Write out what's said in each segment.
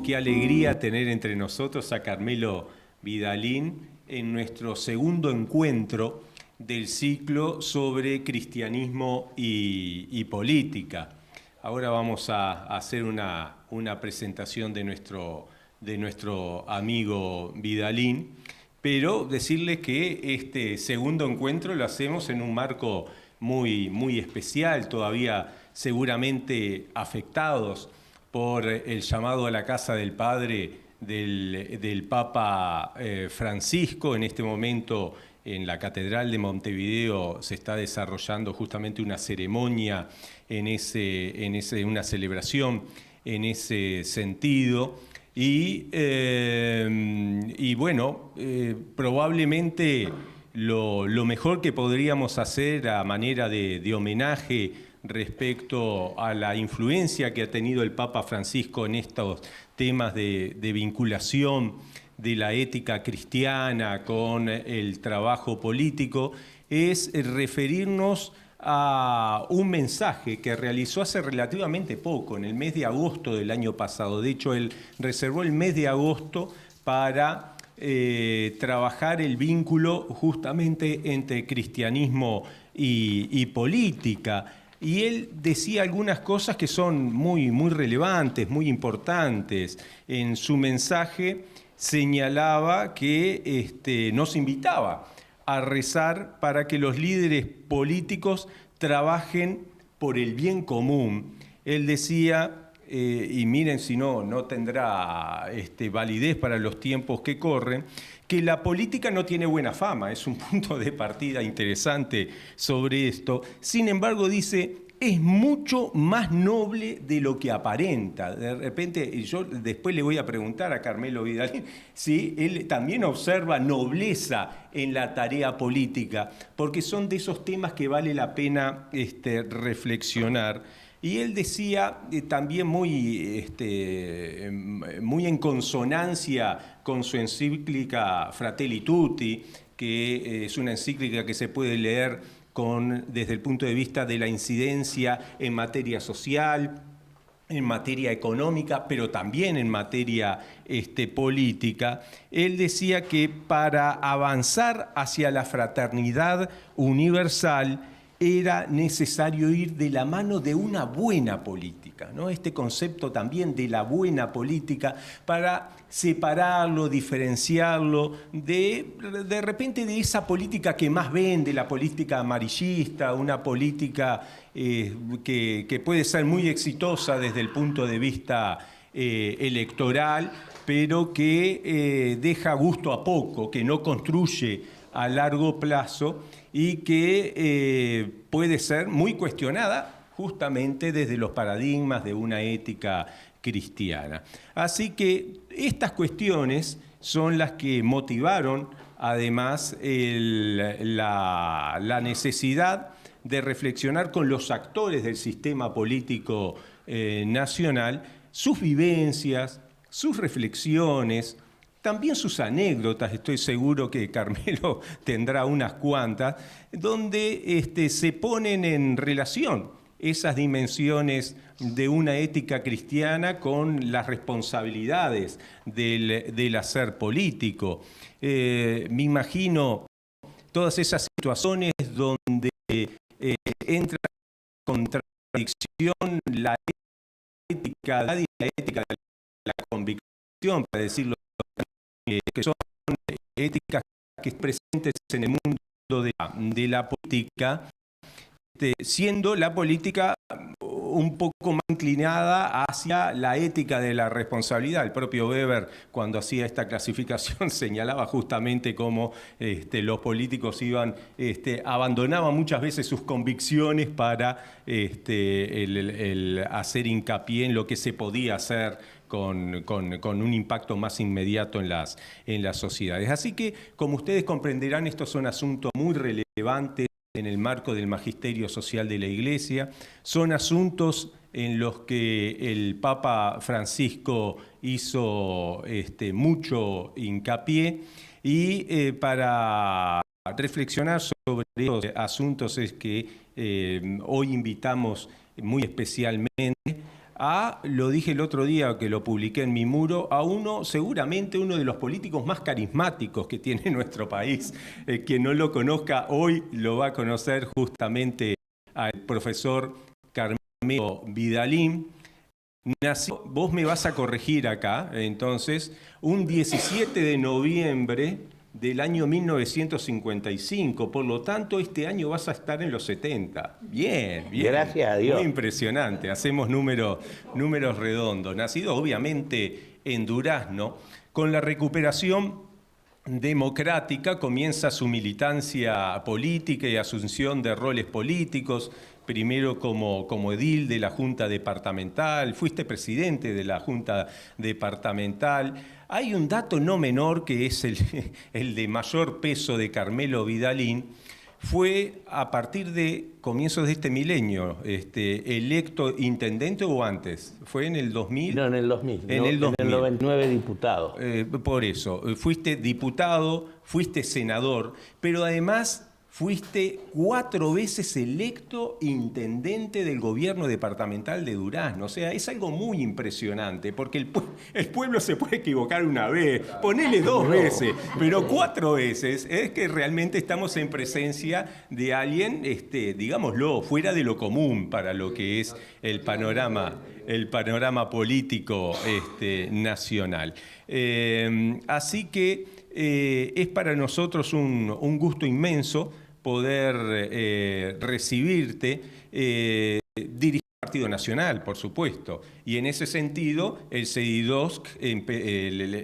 Qué alegría tener entre nosotros a Carmelo Vidalín en nuestro segundo encuentro del ciclo sobre cristianismo y política. Ahora vamos a hacer una presentación de nuestro amigo Vidalín, pero decirles que este segundo encuentro lo hacemos en un marco muy especial, todavía seguramente afectados por el llamado a la casa del Padre del Papa Francisco. En este momento en la Catedral de Montevideo se está desarrollando justamente una ceremonia, una celebración en ese sentido. Y bueno, probablemente lo mejor que podríamos hacer a manera de homenaje respecto a la influencia que ha tenido el Papa Francisco en estos temas de vinculación de la ética cristiana con el trabajo político, es referirnos a un mensaje que realizó hace relativamente poco, en el mes de agosto del año pasado. De hecho, él reservó el mes de agosto para trabajar el vínculo justamente entre cristianismo y política. Y él decía algunas cosas que son muy relevantes, muy importantes. En su mensaje señalaba que nos invitaba a rezar para que los líderes políticos trabajen por el bien común. Él decía, y miren si no tendrá validez para los tiempos que corren, que la política no tiene buena fama. Es un punto de partida interesante sobre esto. Sin embargo, dice, es mucho más noble de lo que aparenta. De repente, yo después le voy a preguntar a Carmelo Vidalín si él también observa nobleza en la tarea política, porque son de esos temas que vale la pena reflexionar. Y él decía también muy en consonancia con su encíclica Fratelli Tutti, que es una encíclica que se puede leer desde el punto de vista de la incidencia en materia social, en materia económica, pero también en materia política. Él decía que para avanzar hacia la fraternidad universal era necesario ir de la mano de una buena política, ¿no? Este concepto también de la buena política, para separarlo, diferenciarlo de repente de esa política que más vende, la política amarillista, una política que puede ser muy exitosa desde el punto de vista electoral, pero que deja gusto a poco, que no construye a largo plazo y que puede ser muy cuestionada justamente desde los paradigmas de una ética cristiana. Así que estas cuestiones son las que motivaron además la necesidad de reflexionar con los actores del sistema político nacional sus vivencias, sus reflexiones, también sus anécdotas. Estoy seguro que Carmelo tendrá unas cuantas, donde se ponen en relación esas dimensiones de una ética cristiana con las responsabilidades del hacer político. Me imagino todas esas situaciones donde entra en contradicción la ética y la ética de la convicción, para decirlo, que son éticas que están presentes en el mundo de la política, siendo la política un poco más inclinada hacia la ética de la responsabilidad. El propio Weber, cuando hacía esta clasificación, señalaba justamente cómo los políticos abandonaban muchas veces sus convicciones para el hacer hincapié en lo que se podía hacer con un impacto más inmediato en las sociedades. Así que, como ustedes comprenderán, estos son asuntos muy relevantes en el marco del magisterio social de la Iglesia. Son asuntos en los que el Papa Francisco hizo mucho hincapié, y para reflexionar sobre estos asuntos es que hoy invitamos muy especialmente lo dije el otro día que lo publiqué en mi muro, seguramente uno de los políticos más carismáticos que tiene nuestro país. Quien no lo conozca hoy lo va a conocer justamente al profesor Carmelo Vidalín. Nació, vos me vas a corregir acá, entonces, un 17 de noviembre del año 1955, por lo tanto este año vas a estar en los 70. Bien, bien. Gracias a Dios. Muy impresionante, hacemos números redondos. Nacido obviamente en Durazno, con la recuperación democrática comienza su militancia política y asunción de roles políticos, primero como edil de la Junta Departamental, fuiste presidente de la Junta Departamental. Hay un dato no menor que es el de mayor peso de Carmelo Vidalín. Fue a partir de comienzos de este milenio, electo intendente o antes. ¿Fue en el 2000? No, en el 2000. En el 2000. En el 99 diputado. Por eso, fuiste diputado, fuiste senador, pero además fuiste 4 veces electo intendente del gobierno departamental de Durazno. O sea, es algo muy impresionante, porque el pueblo se puede equivocar una vez, ponele 2 veces, pero 4 veces es que realmente estamos en presencia de alguien, digámoslo, fuera de lo común para lo que es el panorama político nacional. Así que es para nosotros un gusto inmenso poder recibirte, dirigir el Partido Nacional, por supuesto. Y en ese sentido, el CEDIDOSC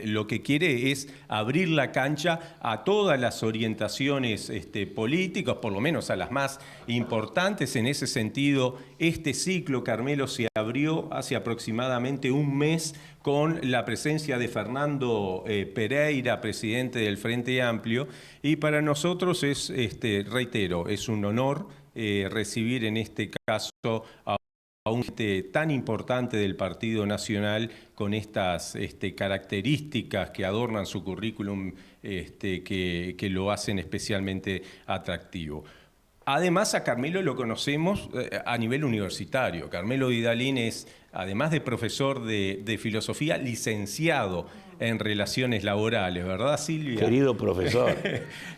lo que quiere es abrir la cancha a todas las orientaciones políticas, por lo menos a las más importantes. En ese sentido, este ciclo, Carmelo, se abrió hace aproximadamente un mes con la presencia de Fernando Pereira, presidente del Frente Amplio, y para nosotros es, reitero, es un honor recibir en este caso a un tan importante del Partido Nacional con estas características que adornan su currículum, que lo hacen especialmente atractivo. Además, a Carmelo lo conocemos a nivel universitario. Carmelo Vidalín es, además de profesor de filosofía, licenciado en relaciones laborales, ¿verdad, Silvia? Querido profesor.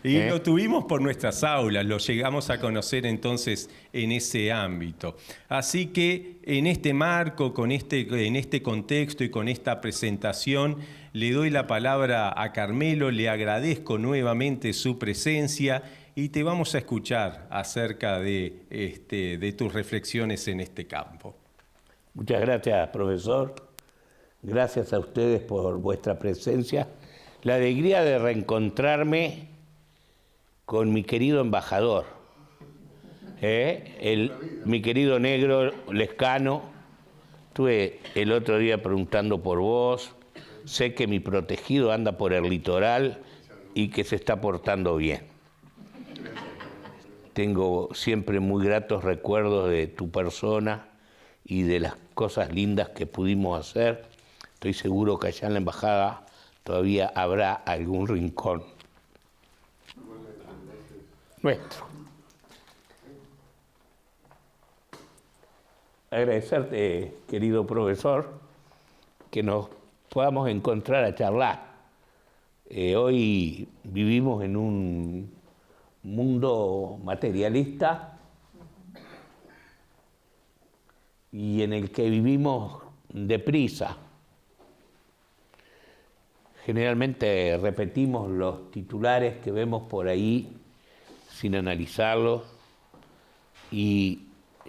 Y lo tuvimos por nuestras aulas, lo llegamos a conocer entonces en ese ámbito. Así que en este marco, en este contexto y con esta presentación, le doy la palabra a Carmelo, le agradezco nuevamente su presencia y te vamos a escuchar acerca de tus reflexiones en este campo. Muchas gracias, profesor. Gracias a ustedes por vuestra presencia. La alegría de reencontrarme con mi querido embajador, mi querido negro Lescano. Estuve el otro día preguntando por vos. Sé que mi protegido anda por el litoral y que se está portando bien. Tengo siempre muy gratos recuerdos de tu persona y de las cosas lindas que pudimos hacer. Estoy seguro que allá en la embajada todavía habrá algún rincón nuestro. Agradecerte, querido profesor, que nos podamos encontrar a charlar. Hoy vivimos en un mundo materialista y en el que vivimos deprisa. Generalmente repetimos los titulares que vemos por ahí sin analizarlos y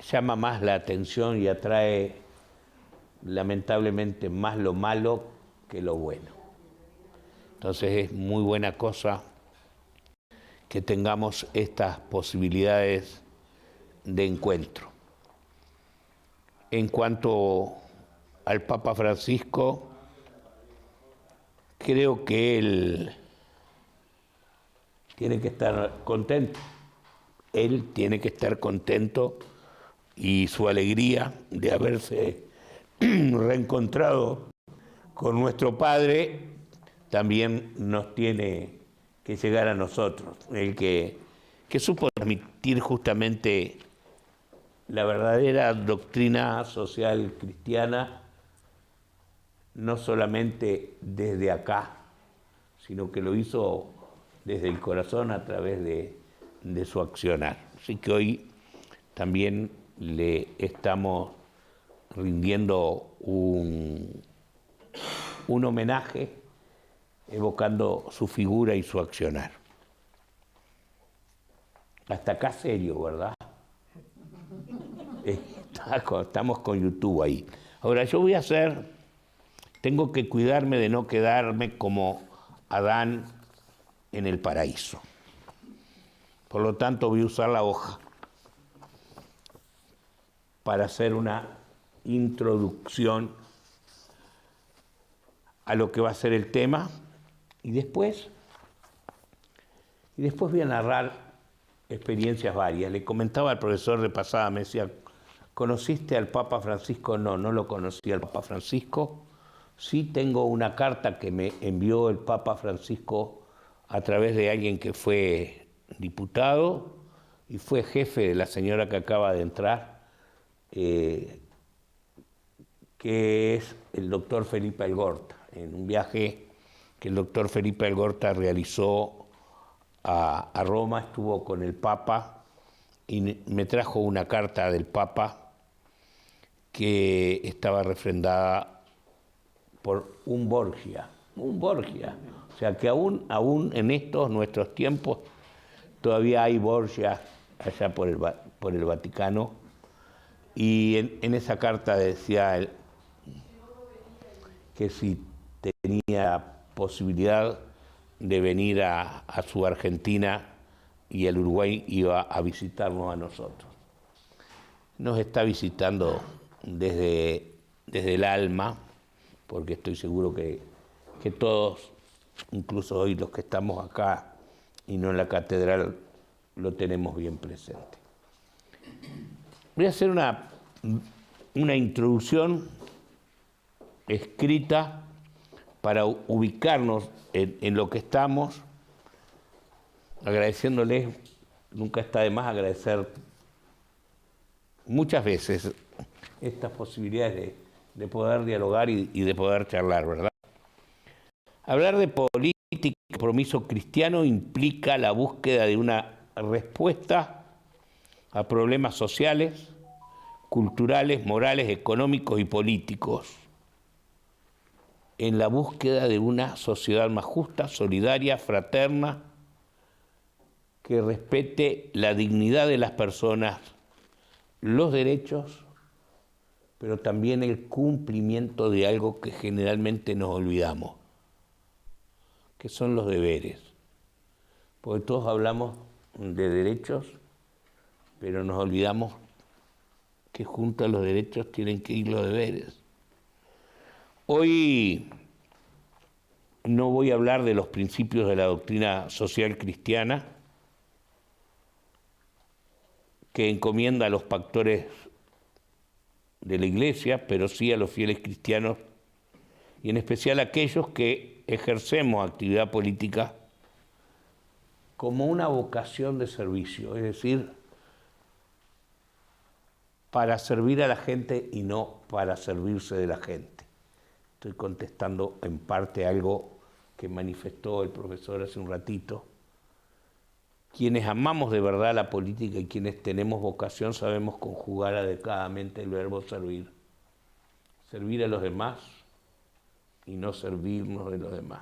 llama más la atención y atrae lamentablemente más lo malo que lo bueno. Entonces es muy buena cosa que tengamos estas posibilidades de encuentro. En cuanto al Papa Francisco, creo que él tiene que estar contento. Él tiene que estar contento y su alegría de haberse reencontrado con nuestro Padre también nos tiene que llegar a nosotros. El que supo transmitir justamente la verdadera doctrina social cristiana, no solamente desde acá, sino que lo hizo desde el corazón a través de su accionar. Así que hoy también le estamos rindiendo un homenaje, evocando su figura y su accionar. Hasta acá serio, ¿verdad? Estamos con YouTube ahí. Ahora yo voy a tengo que cuidarme de no quedarme como Adán en el paraíso. Por lo tanto voy a usar la hoja para hacer una introducción a lo que va a ser el tema y después voy a narrar experiencias varias. Le comentaba al profesor de pasada, me decía, ¿conociste al Papa Francisco? No, no lo conocí al Papa Francisco. Sí tengo una carta que me envió el Papa Francisco a través de alguien que fue diputado y fue jefe de la señora que acaba de entrar, que es el doctor Felipe Algorta, en un viaje que el doctor Felipe Algorta realizó a Roma, estuvo con el Papa y me trajo una carta del Papa que estaba refrendada por un Borgia. O sea que aún en estos nuestros tiempos todavía hay Borgia allá por el Vaticano. Y en esa carta decía él que si tenía posibilidad de venir a su Argentina y el Uruguay iba a visitarnos a nosotros. Nos está visitando desde el alma, porque estoy seguro que todos, incluso hoy los que estamos acá y no en la catedral, lo tenemos bien presente. Voy a hacer una introducción escrita para ubicarnos en lo que estamos, agradeciéndoles, nunca está de más agradecer muchas veces estas posibilidades de poder dialogar y de poder charlar, ¿verdad? Hablar de política y compromiso cristiano implica la búsqueda de una respuesta a problemas sociales, culturales, morales, económicos y políticos, en la búsqueda de una sociedad más justa, solidaria, fraterna, que respete la dignidad de las personas, los derechos, pero también el cumplimiento de algo que generalmente nos olvidamos, que son los deberes. Porque todos hablamos de derechos, pero nos olvidamos que junto a los derechos tienen que ir los deberes. Hoy no voy a hablar de los principios de la doctrina social cristiana, que encomienda a los pastores de la Iglesia, pero sí a los fieles cristianos, y en especial a aquellos que ejercemos actividad política como una vocación de servicio, es decir, para servir a la gente y no para servirse de la gente. Estoy contestando en parte algo que manifestó el profesor hace un ratito. Quienes amamos de verdad la política y quienes tenemos vocación sabemos conjugar adecuadamente el verbo servir. Servir a los demás y no servirnos de los demás.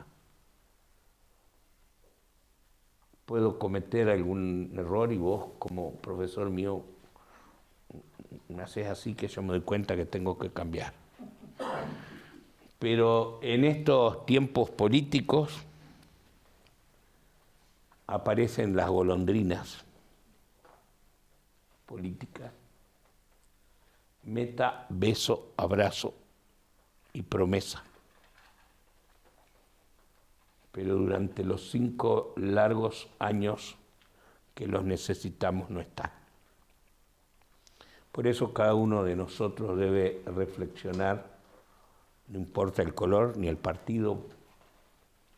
Puedo cometer algún error y vos, como profesor mío, me haces así que yo me doy cuenta que tengo que cambiar. Pero en estos tiempos políticos aparecen las golondrinas políticas. Meta, beso, abrazo y promesa. Pero durante los 5 largos años que los necesitamos no están. Por eso cada uno de nosotros debe reflexionar, no importa el color ni el partido,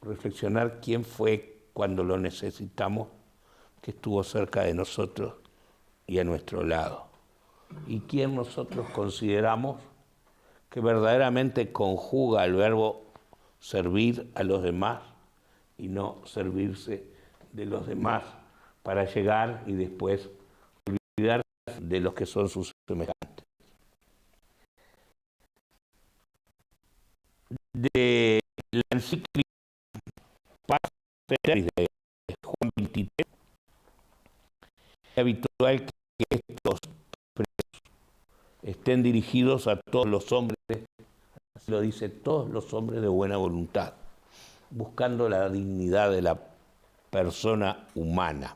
reflexionar quién fue cuando lo necesitamos, que estuvo cerca de nosotros y a nuestro lado. y quién nosotros consideramos que verdaderamente conjuga el verbo servir a los demás y no servirse de los demás para llegar y después olvidarse de los que son sus semejantes. De la encíclica de Juan 23, es habitual que estos presos estén dirigidos a todos los hombres, así lo dice, todos los hombres de buena voluntad, buscando la dignidad de la persona humana.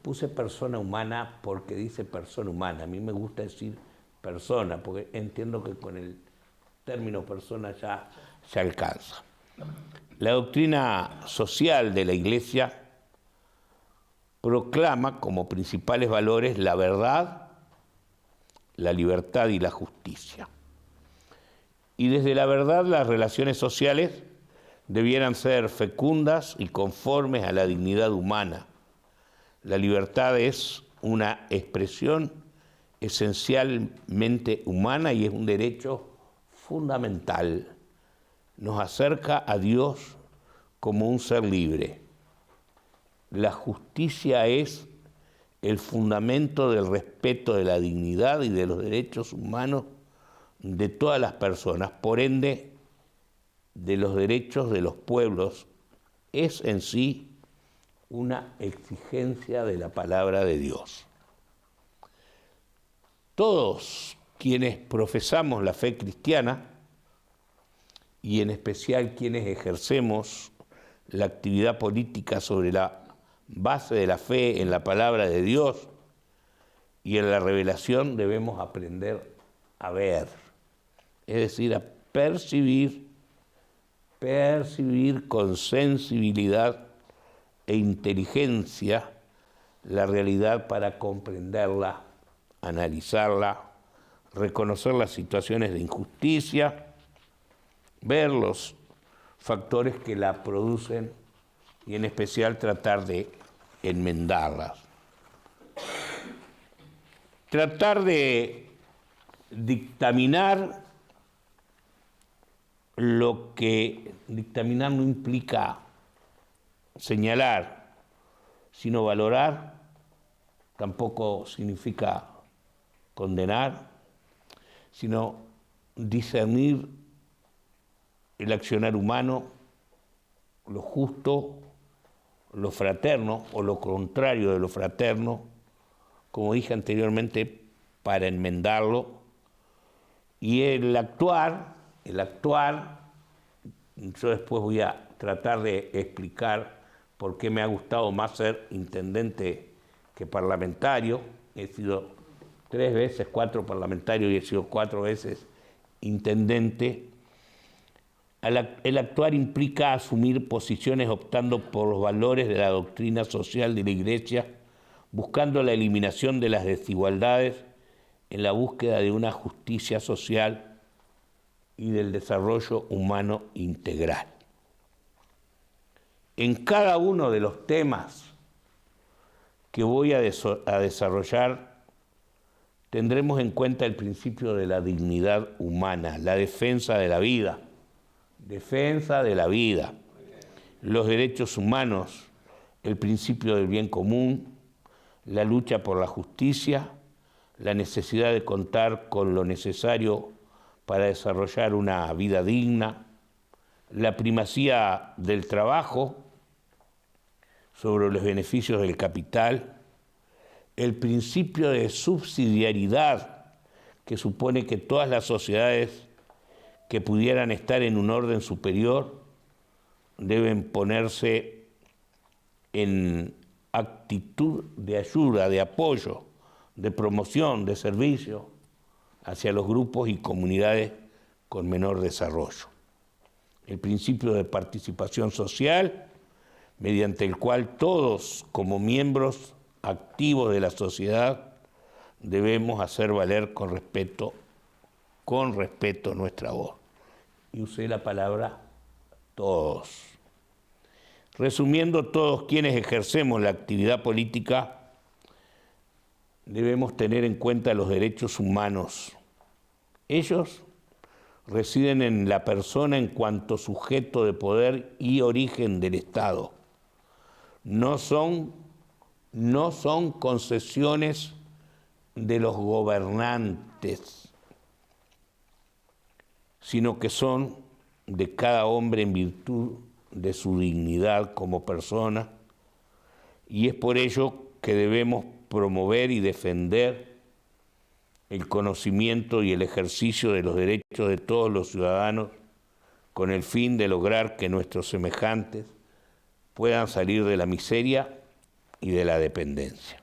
Puse persona humana porque dice persona humana. A mí me gusta decir persona, porque entiendo que con el término persona ya se alcanza. La doctrina social de la Iglesia proclama como principales valores la verdad, la libertad y la justicia. Y desde la verdad las relaciones sociales debieran ser fecundas y conformes a la dignidad humana. La libertad es una expresión esencialmente humana y es un derecho fundamental. Nos acerca a Dios como un ser libre. La justicia es el fundamento del respeto de la dignidad y de los derechos humanos de todas las personas, por ende, de los derechos de los pueblos. Es en sí una exigencia de la palabra de Dios. Todos quienes profesamos la fe cristiana, y en especial quienes ejercemos la actividad política sobre la base de la fe en la palabra de Dios y en la revelación, debemos aprender a ver, es decir, a percibir con sensibilidad e inteligencia la realidad para comprenderla, analizarla, reconocer las situaciones de injusticia, ver los factores que la producen y en especial tratar de enmendarlas. Tratar de dictaminar lo que dictaminar no implica señalar, sino valorar, tampoco significa condenar, sino discernir el accionar humano, lo justo, lo fraterno o lo contrario de lo fraterno, como dije anteriormente, para enmendarlo, y el actuar, yo después voy a tratar de explicar por qué me ha gustado más ser intendente que parlamentario. He sido 3 veces, 4 parlamentarios y he sido 4 veces intendente. El actuar implica asumir posiciones optando por los valores de la doctrina social de la Iglesia, buscando la eliminación de las desigualdades en la búsqueda de una justicia social y del desarrollo humano integral. En cada uno de los temas que voy a desarrollar, tendremos en cuenta el principio de la dignidad humana, la defensa de la vida, los derechos humanos, el principio del bien común, la lucha por la justicia, la necesidad de contar con lo necesario para desarrollar una vida digna, la primacía del trabajo sobre los beneficios del capital, el principio de subsidiariedad que supone que todas las sociedades que pudieran estar en un orden superior deben ponerse en actitud de ayuda, de apoyo, de promoción, de servicio hacia los grupos y comunidades con menor desarrollo. El principio de participación social, mediante el cual todos, como miembros activos de la sociedad, debemos hacer valer con respeto nuestra voz. Y usé la palabra todos. Resumiendo, todos quienes ejercemos la actividad política debemos tener en cuenta los derechos humanos. Ellos residen en la persona en cuanto sujeto de poder y origen del Estado. No son concesiones de los gobernantes, sino que son de cada hombre en virtud de su dignidad como persona, y es por ello que debemos promover y defender el conocimiento y el ejercicio de los derechos de todos los ciudadanos con el fin de lograr que nuestros semejantes puedan salir de la miseria y de la dependencia.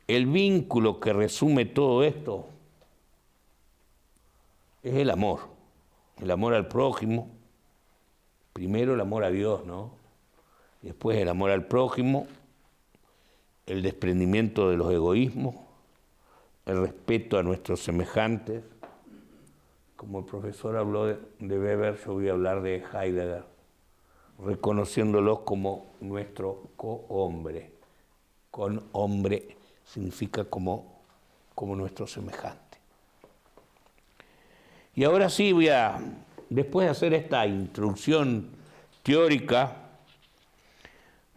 El vínculo que resume todo esto es el amor al prójimo, primero el amor a Dios, ¿no? Y después el amor al prójimo, el desprendimiento de los egoísmos, el respeto a nuestros semejantes. Como el profesor habló de Weber, yo voy a hablar de Heidegger, reconociéndolos como nuestro co-hombre. Con hombre significa como nuestro semejante. Y ahora sí después de hacer esta introducción teórica,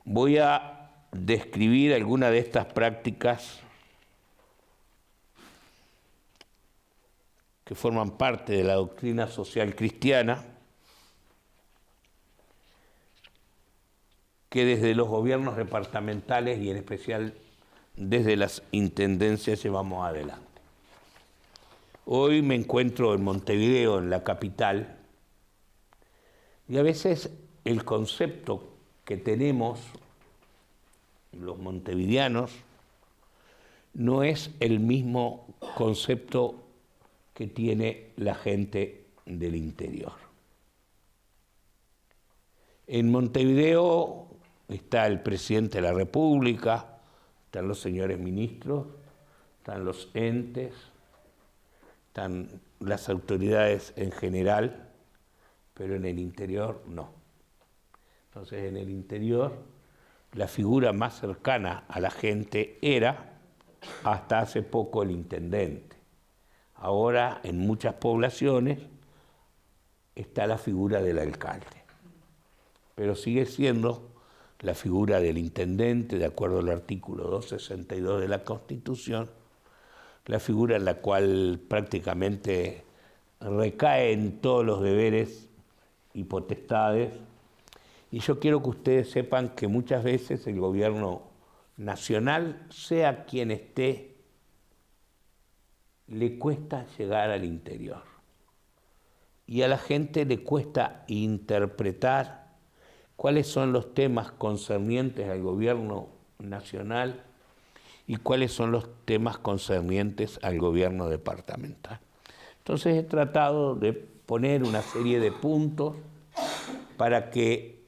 voy a describir algunas de estas prácticas que forman parte de la doctrina social cristiana, que desde los gobiernos departamentales y en especial desde las intendencias llevamos adelante. Hoy me encuentro en Montevideo, en la capital, y a veces el concepto que tenemos los montevideanos no es el mismo concepto que tiene la gente del interior. En Montevideo está el presidente de la República, están los señores ministros, están los entes, están las autoridades en general, pero en el interior no. Entonces, en el interior, la figura más cercana a la gente era, hasta hace poco, el intendente. Ahora, en muchas poblaciones, está la figura del alcalde. Pero sigue siendo la figura del intendente, de acuerdo al artículo 262 de la Constitución, la figura en la cual prácticamente recaen todos los deberes y potestades. Y yo quiero que ustedes sepan que muchas veces el gobierno nacional, sea quien esté, le cuesta llegar al interior. Y a la gente le cuesta interpretar cuáles son los temas concernientes al gobierno nacional y cuáles son los temas concernientes al gobierno departamental. Entonces he tratado de poner una serie de puntos para que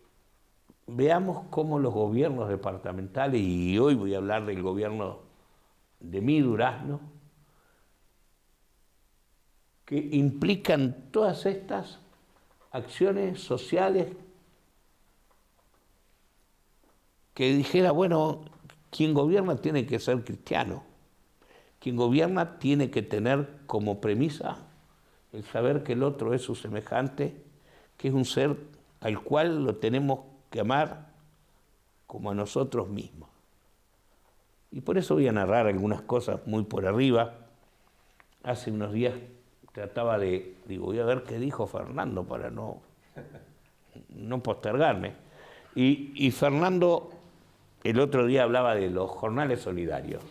veamos cómo los gobiernos departamentales, y hoy voy a hablar del gobierno de mi Durazno, que implican todas estas acciones sociales que dijera, bueno, quien gobierna tiene que ser cristiano, quien gobierna tiene que tener como premisa el saber que el otro es su semejante, que es un ser al cual lo tenemos que amar como a nosotros mismos. Y por eso voy a narrar algunas cosas muy por arriba. Hace unos días trataba voy a ver qué dijo Fernando para no postergarme. Y Fernando el otro día hablaba de los jornales solidarios.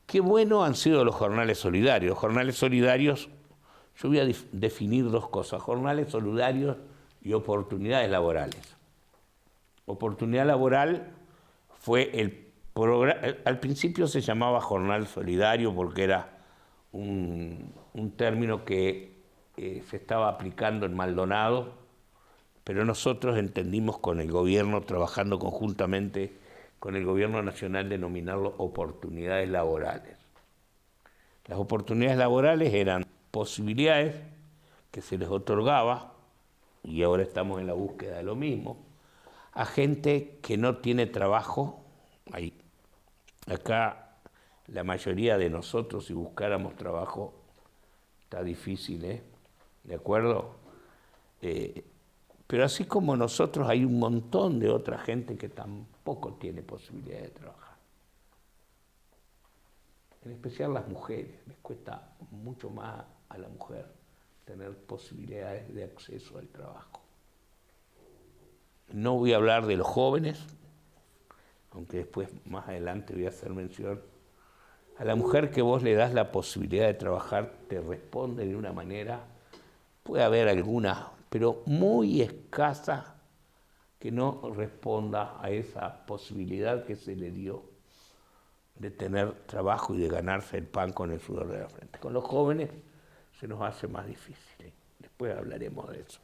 Qué bueno han sido los jornales solidarios. Jornales solidarios, yo voy a definir dos cosas: jornales solidarios y oportunidades laborales. Oportunidad laboral fue al principio se llamaba jornal solidario porque era un término que se estaba aplicando en Maldonado, pero nosotros entendimos con el gobierno, trabajando conjuntamente con el gobierno nacional, denominarlo oportunidades laborales. Las oportunidades laborales eran posibilidades que se les otorgaba, y ahora estamos en la búsqueda de lo mismo, a gente que no tiene trabajo. Acá la mayoría de nosotros, si buscáramos trabajo, está difícil, ¿eh? ¿De acuerdo? Pero así como nosotros, hay un montón de otra gente que tampoco tiene posibilidad de trabajar. En especial las mujeres, les cuesta mucho más a la mujer tener posibilidades de acceso al trabajo. No voy a hablar de los jóvenes, aunque después, más adelante, voy a hacer mención. A la mujer que vos le das la posibilidad de trabajar, te responde de una manera, puede haber alguna, pero muy escasa, que no responda a esa posibilidad que se le dio de tener trabajo y de ganarse el pan con el sudor de la frente. Con los jóvenes se nos hace más difícil. Después hablaremos de eso.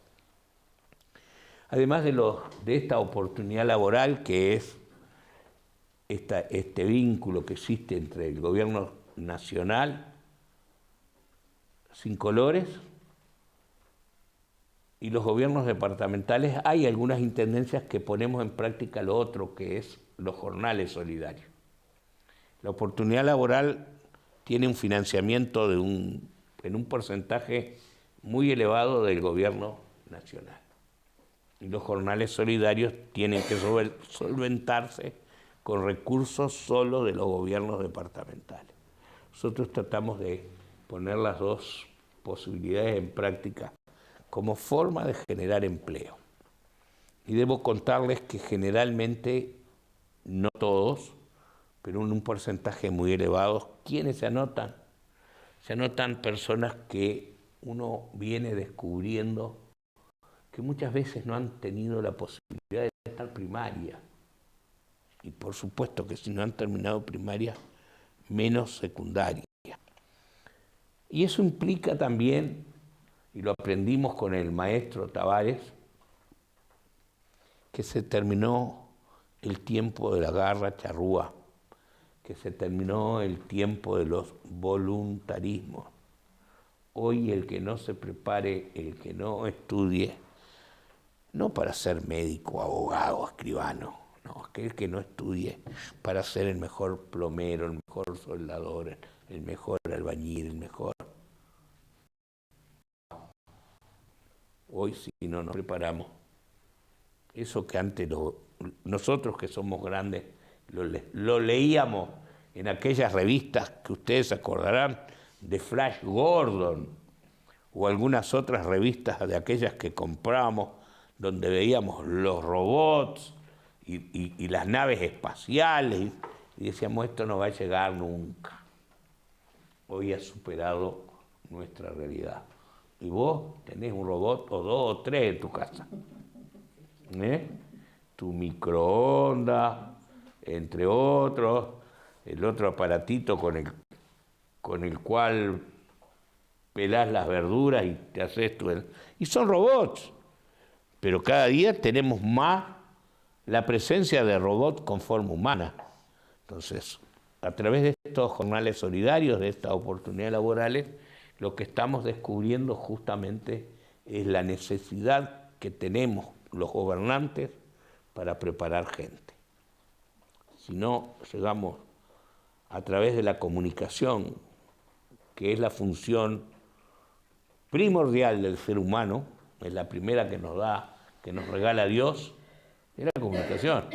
Además de esta oportunidad laboral, que es este vínculo que existe entre el gobierno nacional, sin colores, y los gobiernos departamentales, hay algunas intendencias que ponemos en práctica lo otro, que es los jornales solidarios. La oportunidad laboral tiene un financiamiento en un porcentaje muy elevado del gobierno nacional. Y los jornales solidarios tienen que solventarse con recursos solo de los gobiernos departamentales. Nosotros tratamos de poner las dos posibilidades en práctica como forma de generar empleo. Y debo contarles que generalmente, no todos, pero en un porcentaje muy elevado, ¿quiénes se anotan? Se anotan personas que uno viene descubriendo que muchas veces no han tenido la posibilidad de estar primaria. Y por supuesto que si no han terminado primaria, menos secundaria. Y eso implica también, y lo aprendimos con el maestro Tavares, que se terminó el tiempo de la garra charrúa, que se terminó el tiempo de los voluntarismos. Hoy el que no se prepare, el que no estudie, no para ser médico, abogado, escribano, no, aquel que no estudie para ser el mejor plomero, el mejor soldador, el mejor albañil, el mejor. Hoy si no nos preparamos, eso que antes nosotros que somos grandes lo leíamos en aquellas revistas que ustedes se acordarán de Flash Gordon o algunas otras revistas de aquellas que comprábamos donde veíamos los robots y las naves espaciales y decíamos esto no va a llegar nunca. Hoy ha superado nuestra realidad. Y vos tenés un robot o dos o tres en tu casa. Tu microondas, entre otros, el otro aparatito con el cual pelás las verduras y te haces y son robots, pero cada día tenemos más la presencia de robots con forma humana. Entonces, a través de estos jornales solidarios, de estas oportunidades laborales, lo que estamos descubriendo justamente es la necesidad que tenemos los gobernantes para preparar gente. Si no llegamos a través de la comunicación, que es la función primordial del ser humano, es la primera que nos regala Dios, es la comunicación.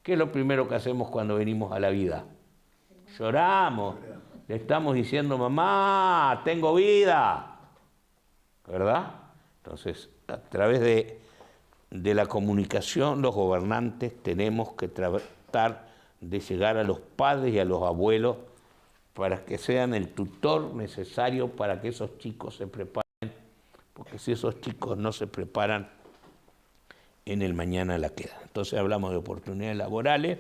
¿Qué es lo primero que hacemos cuando venimos a la vida? Lloramos, le estamos diciendo, mamá, tengo vida, ¿verdad? Entonces, a través de la comunicación, los gobernantes tenemos que tratar de llegar a los padres y a los abuelos para que sean el tutor necesario para que esos chicos se preparen, porque si esos chicos no se preparan, en el mañana la quedan. Entonces hablamos de oportunidades laborales,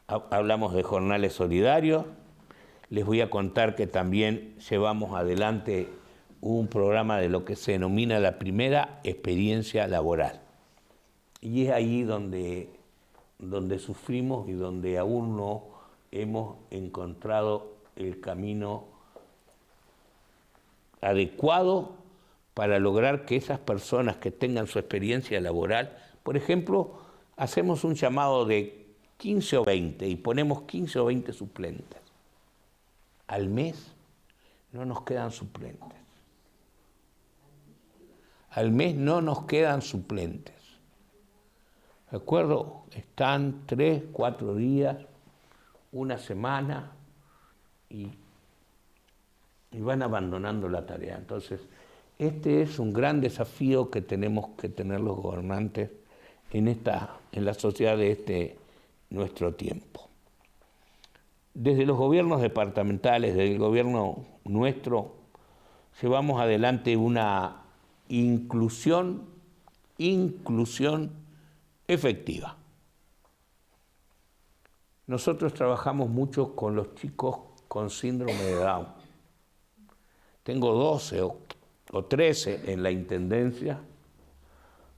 hablamos de jornales solidarios, les voy a contar que también llevamos adelante un programa de lo que se denomina la primera experiencia laboral. Y es ahí donde sufrimos y donde aún no hemos encontrado el camino adecuado para lograr que esas personas que tengan su experiencia laboral Por ejemplo, hacemos un llamado de 15 o 20 y ponemos 15 o 20 suplentes. Al mes no nos quedan suplentes. Al mes no nos quedan suplentes. ¿De acuerdo? Están 3, 4 días, una semana y van abandonando la tarea. Entonces, este es un gran desafío que tenemos que tener los gobernantes en la sociedad de nuestro tiempo. Desde los gobiernos departamentales, desde el gobierno nuestro, llevamos adelante una inclusión efectiva. Nosotros trabajamos mucho con los chicos con síndrome de Down. Tengo 12 o 13 en la intendencia.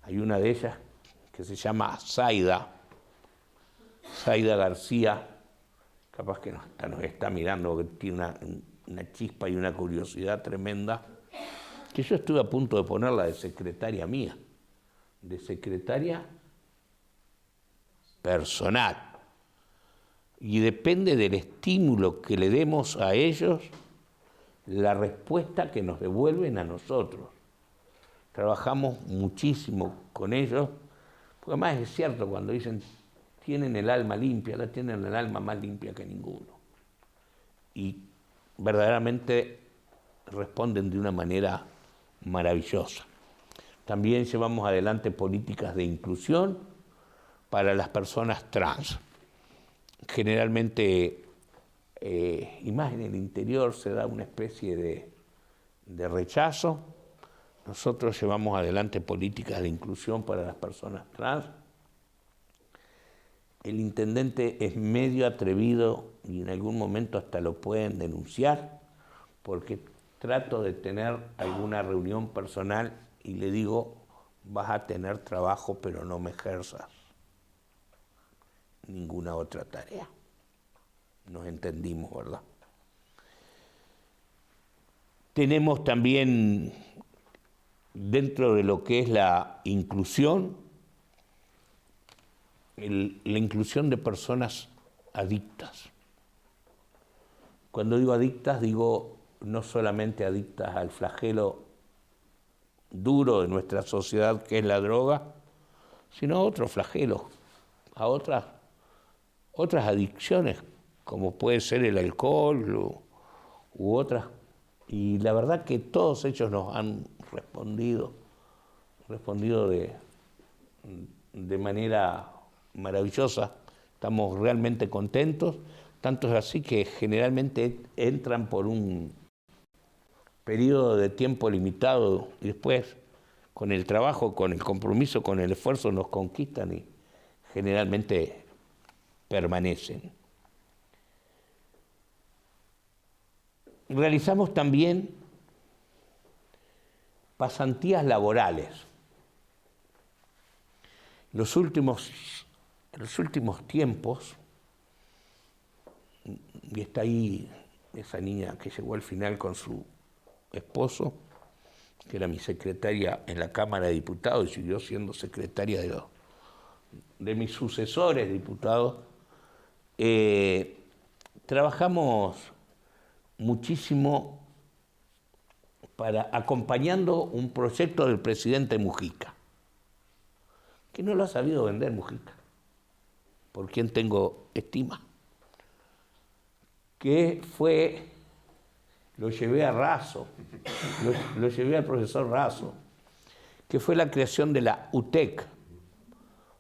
Hay una de ellas que se llama Zaida García, capaz que nos está mirando, que tiene una chispa y una curiosidad tremenda, que yo estuve a punto de ponerla de secretaria mía, de secretaria personal. Y depende del estímulo que le demos a ellos, la respuesta que nos devuelven a nosotros. Trabajamos muchísimo con ellos, porque además es cierto cuando dicen tienen el alma limpia, la tienen el alma más limpia que ninguno. Y verdaderamente responden de una manera maravillosa. También llevamos adelante políticas de inclusión para las personas trans. Generalmente, y más en el interior, se da una especie de rechazo. Nosotros llevamos adelante políticas de inclusión para las personas trans. El intendente es medio atrevido y en algún momento hasta lo pueden denunciar, porque trato de tener alguna reunión personal y le digo, vas a tener trabajo, pero no me ejerzas ninguna otra tarea. Nos entendimos, ¿verdad? Tenemos también, dentro de lo que es la inclusión, la inclusión de personas adictas. Cuando digo adictas, digo no solamente adictas al flagelo duro de nuestra sociedad, que es la droga, sino a otros flagelos, a otras adicciones, como puede ser el alcohol u otras. Y la verdad que todos ellos nos han respondido de manera maravillosa. Estamos realmente contentos, tanto es así que generalmente entran por un periodo de tiempo limitado y después con el trabajo, con el compromiso, con el esfuerzo nos conquistan y generalmente permanecen. Realizamos también pasantías laborales. En los últimos tiempos, y está ahí esa niña que llegó al final con su esposo, que era mi secretaria en la Cámara de Diputados y siguió siendo secretaria de mis sucesores diputados, trabajamos muchísimo acompañando un proyecto del presidente Mujica, que no lo ha sabido vender Mujica, por quien tengo estima, que fue, lo llevé a Razo, lo llevé al profesor Razo, que fue la creación de la UTEC,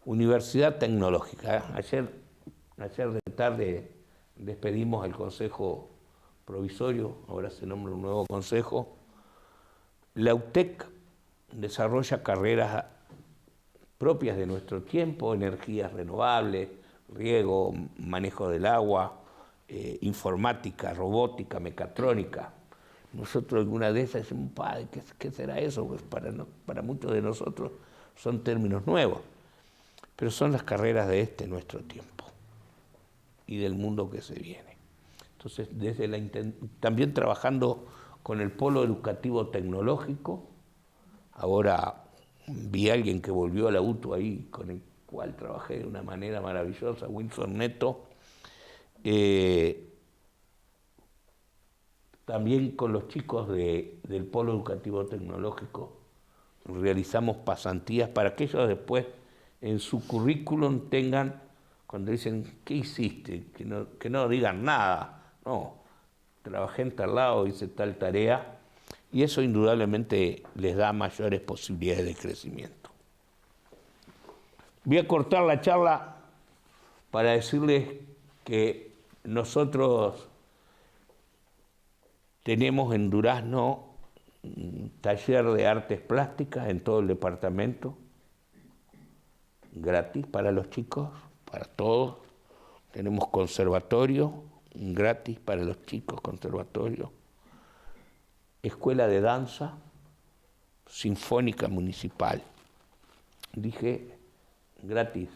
Universidad Tecnológica. Ayer de tarde despedimos el Consejo Provisorio, ahora se nombra un nuevo consejo. La UTEC desarrolla carreras propias de nuestro tiempo, energías renovables, riego, manejo del agua, informática, robótica, mecatrónica. Nosotros alguna de esas decimos, padre, ¿qué será eso? Pues para muchos de nosotros son términos nuevos, pero son las carreras de nuestro tiempo y del mundo que se viene. Entonces, también trabajando con el Polo Educativo Tecnológico, ahora Vi a alguien que volvió a la UTU ahí, con el cual trabajé de una manera maravillosa, Wilson Neto. También con los chicos del Polo Educativo Tecnológico realizamos pasantías para que ellos después en su currículum tengan, cuando dicen, ¿qué hiciste? Que no digan nada. No, trabajé en tal lado, hice tal tarea, y eso indudablemente les da mayores posibilidades de crecimiento. Voy a cortar la charla para decirles que nosotros tenemos en Durazno un taller de artes plásticas en todo el departamento, gratis para los chicos, para todos. Tenemos conservatorio, gratis para los chicos, conservatorio. Escuela de danza, sinfónica municipal. Dije, gratis.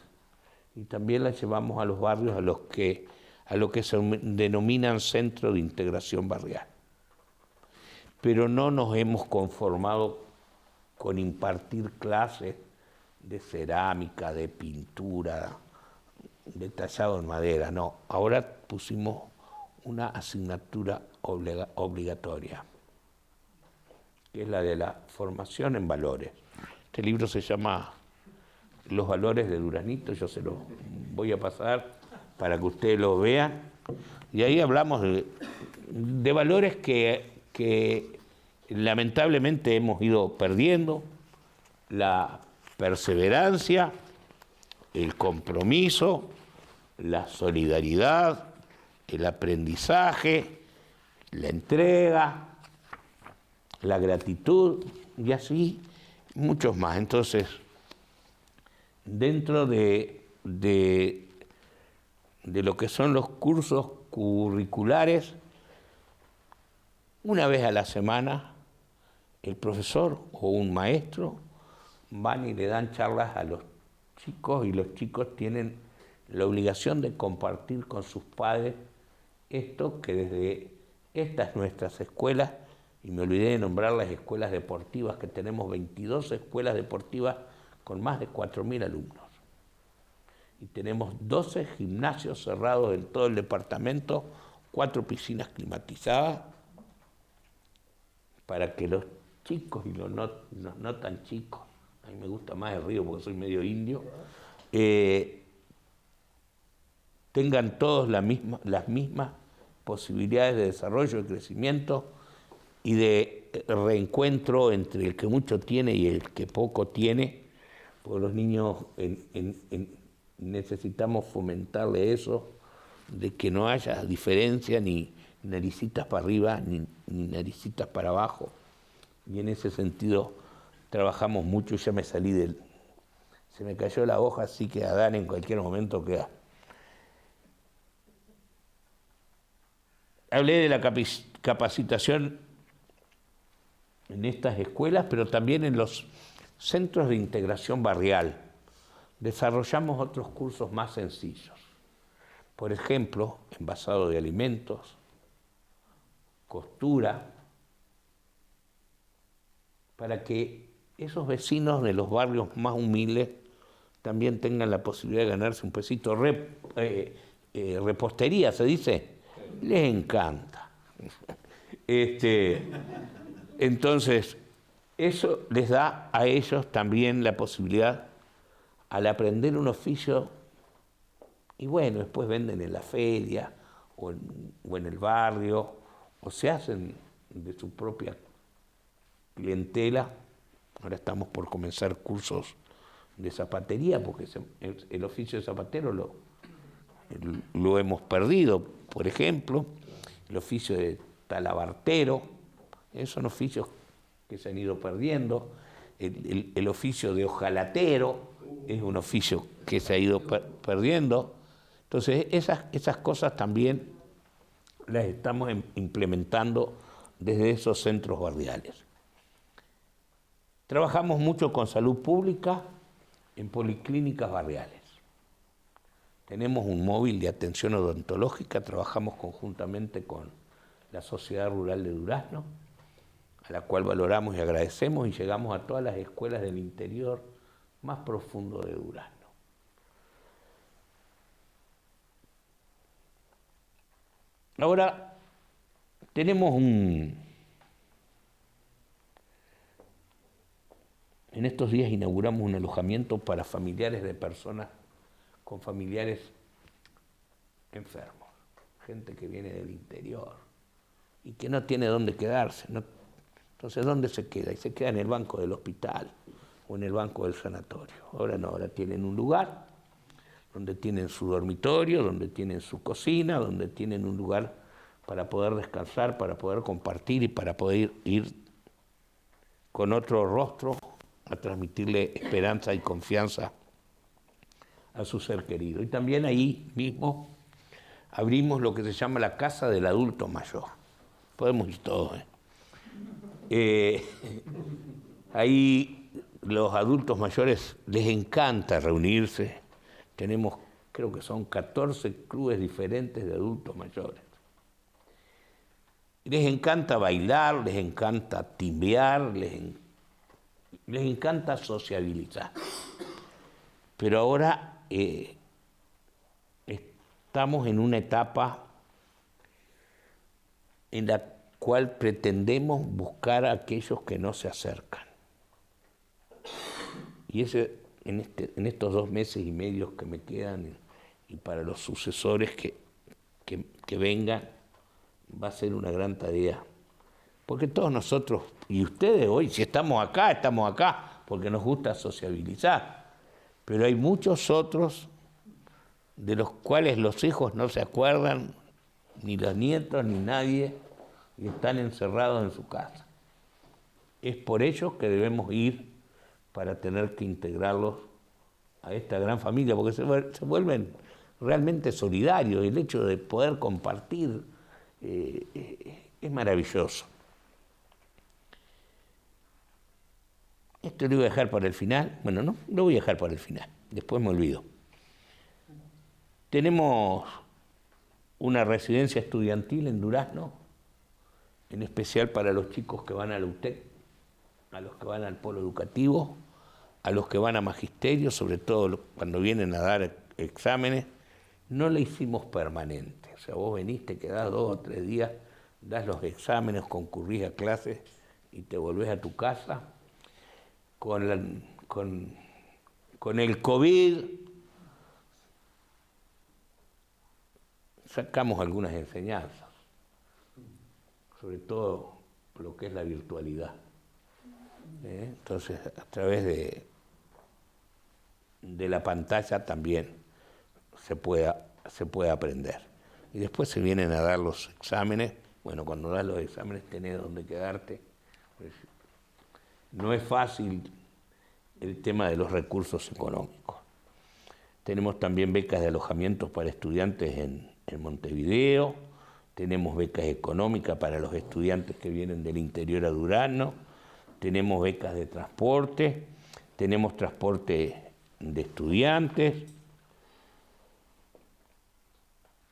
Y también la llevamos a los barrios a lo que se denominan centro de integración barrial. Pero no nos hemos conformado con impartir clases de cerámica, de pintura, de tallado en madera, no. Ahora pusimos una asignatura obligatoria, que es la de la formación en valores. Este libro se llama Los valores de Duraznito, yo se lo voy a pasar para que ustedes lo vean. Y ahí hablamos de valores que lamentablemente hemos ido perdiendo: la perseverancia, el compromiso, la solidaridad, el aprendizaje, la entrega, la gratitud y así muchos más. Entonces, dentro de lo que son los cursos curriculares, una vez a la semana, el profesor o un maestro van y le dan charlas a los chicos, y los chicos tienen la obligación de compartir con sus padres esto que desde estas nuestras escuelas, y me olvidé de nombrar las escuelas deportivas, que tenemos 22 escuelas deportivas con más de 4.000 alumnos. Y tenemos 12 gimnasios cerrados en todo el departamento, 4 piscinas climatizadas, para que los chicos y los no tan chicos, a mí me gusta más el río porque soy medio indio, tengan todos las mismas posibilidades de desarrollo, de crecimiento y de reencuentro entre el que mucho tiene y el que poco tiene, porque los niños necesitamos fomentarle eso, de que no haya diferencia ni naricitas para arriba ni naricitas para abajo. Y en ese sentido trabajamos mucho. Ya me salí se me cayó la hoja, así que Adán en cualquier momento queda. Hablé de la capacitación en estas escuelas, pero también en los centros de integración barrial. Desarrollamos otros cursos más sencillos. Por ejemplo, envasado de alimentos, costura, para que esos vecinos de los barrios más humildes también tengan la posibilidad de ganarse un pesito. Repostería, ¿se dice? Les encanta. Entonces, eso les da a ellos también la posibilidad, al aprender un oficio, y bueno, después venden en la feria o en el barrio, o se hacen de su propia clientela. Ahora estamos por comenzar cursos de zapatería, porque el oficio de zapatero lo hemos perdido, por ejemplo. El oficio de talabartero, son oficios que se han ido perdiendo. El oficio de hojalatero es un oficio que se ha ido perdiendo. Entonces, esas cosas también las estamos implementando desde esos centros barriales. Trabajamos mucho con salud pública en policlínicas barriales. Tenemos un móvil de atención odontológica, trabajamos conjuntamente con la Sociedad Rural de Durazno. a la cual valoramos y agradecemos, y llegamos a todas las escuelas del interior más profundo de Durazno. Ahora tenemos en estos días inauguramos un alojamiento para familiares de personas con familiares enfermos, gente que viene del interior y que no tiene dónde quedarse, ¿no? Entonces, ¿dónde se queda? Y se queda en el banco del hospital o en el banco del sanatorio. Ahora no, ahora tienen un lugar donde tienen su dormitorio, donde tienen su cocina, donde tienen un lugar para poder descansar, para poder compartir y para poder ir con otro rostro a transmitirle esperanza y confianza a su ser querido. Y también ahí mismo abrimos lo que se llama la Casa del Adulto Mayor. Podemos ir todos, ahí los adultos mayores les encanta reunirse. Tenemos, creo que son 14 clubes diferentes de adultos mayores. Les encanta bailar, les encanta timbear, les encanta sociabilizar. Pero ahora estamos en una etapa en la cual pretendemos buscar a aquellos que no se acercan. Y en estos 2 meses y medio que me quedan, y para los sucesores que vengan, va a ser una gran tarea. Porque todos nosotros, y ustedes hoy, si estamos acá, porque nos gusta sociabilizar. Pero hay muchos otros de los cuales los hijos no se acuerdan, ni los nietos, ni nadie, y están encerrados en su casa. Es por ello que debemos ir para tener que integrarlos a esta gran familia, porque se vuelven realmente solidarios. El hecho de poder compartir es maravilloso. Esto lo voy a dejar para el final. Bueno, no, lo voy a dejar para el final. Después me olvido. Tenemos una residencia estudiantil en Durazno, en especial para los chicos que van a la UTEC, a los que van al polo educativo, a los que van a magisterio, sobre todo cuando vienen a dar exámenes. No la hicimos permanente. O sea, vos venís, te quedás 2 o 3 días, das los exámenes, concurrís a clases y te volvés a tu casa. Con el COVID sacamos algunas enseñanzas, sobre todo lo que es la virtualidad. Entonces, a través de la pantalla también se puede aprender. Y después se vienen a dar los exámenes. Bueno, cuando das los exámenes tenés donde quedarte. Pues, no es fácil el tema de los recursos económicos. Tenemos también becas de alojamientos para estudiantes en Montevideo. Tenemos becas económicas para los estudiantes que vienen del interior a Durazno. Tenemos becas de transporte. Tenemos transporte de estudiantes.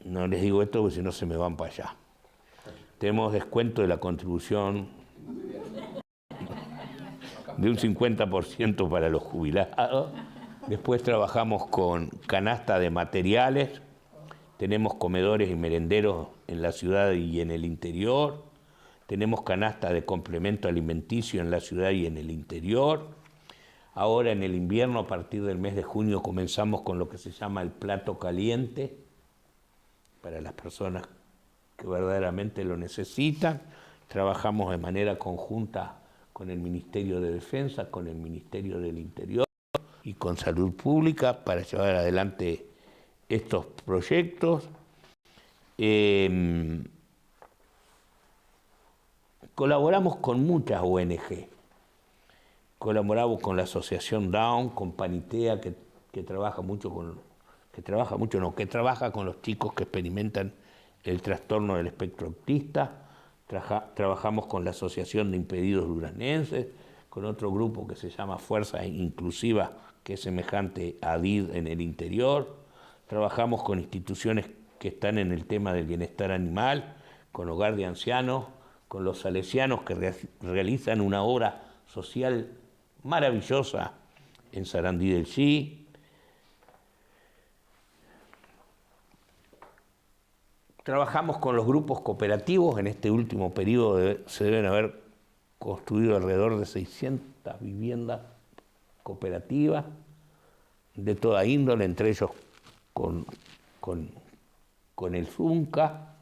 No les digo esto porque si no se me van para allá. Tenemos descuento de la contribución de un 50% para los jubilados. Después trabajamos con canasta de materiales. Tenemos comedores y merenderos en la ciudad y en el interior. Tenemos canasta de complemento alimenticio en la ciudad y en el interior. Ahora en el invierno, a partir del mes de junio, comenzamos con lo que se llama el plato caliente para las personas que verdaderamente lo necesitan. Trabajamos de manera conjunta con el Ministerio de Defensa, con el Ministerio del Interior y con Salud Pública para llevar adelante estos proyectos. Colaboramos con muchas ONG. Colaboramos con la Asociación Down, con Panitea, que trabaja con los chicos que experimentan el trastorno del espectro autista. Trabajamos con la Asociación de Impedidos Duraznenses, con otro grupo que se llama Fuerza Inclusiva, que es semejante a DID en el interior. Trabajamos con instituciones que están en el tema del bienestar animal, con Hogar de Ancianos, con los salesianos que realizan una obra social maravillosa en Sarandí del Chi. Trabajamos con los grupos cooperativos. En este último periodo se deben haber construido alrededor de 600 viviendas cooperativas de toda índole, entre ellos con el Zunca.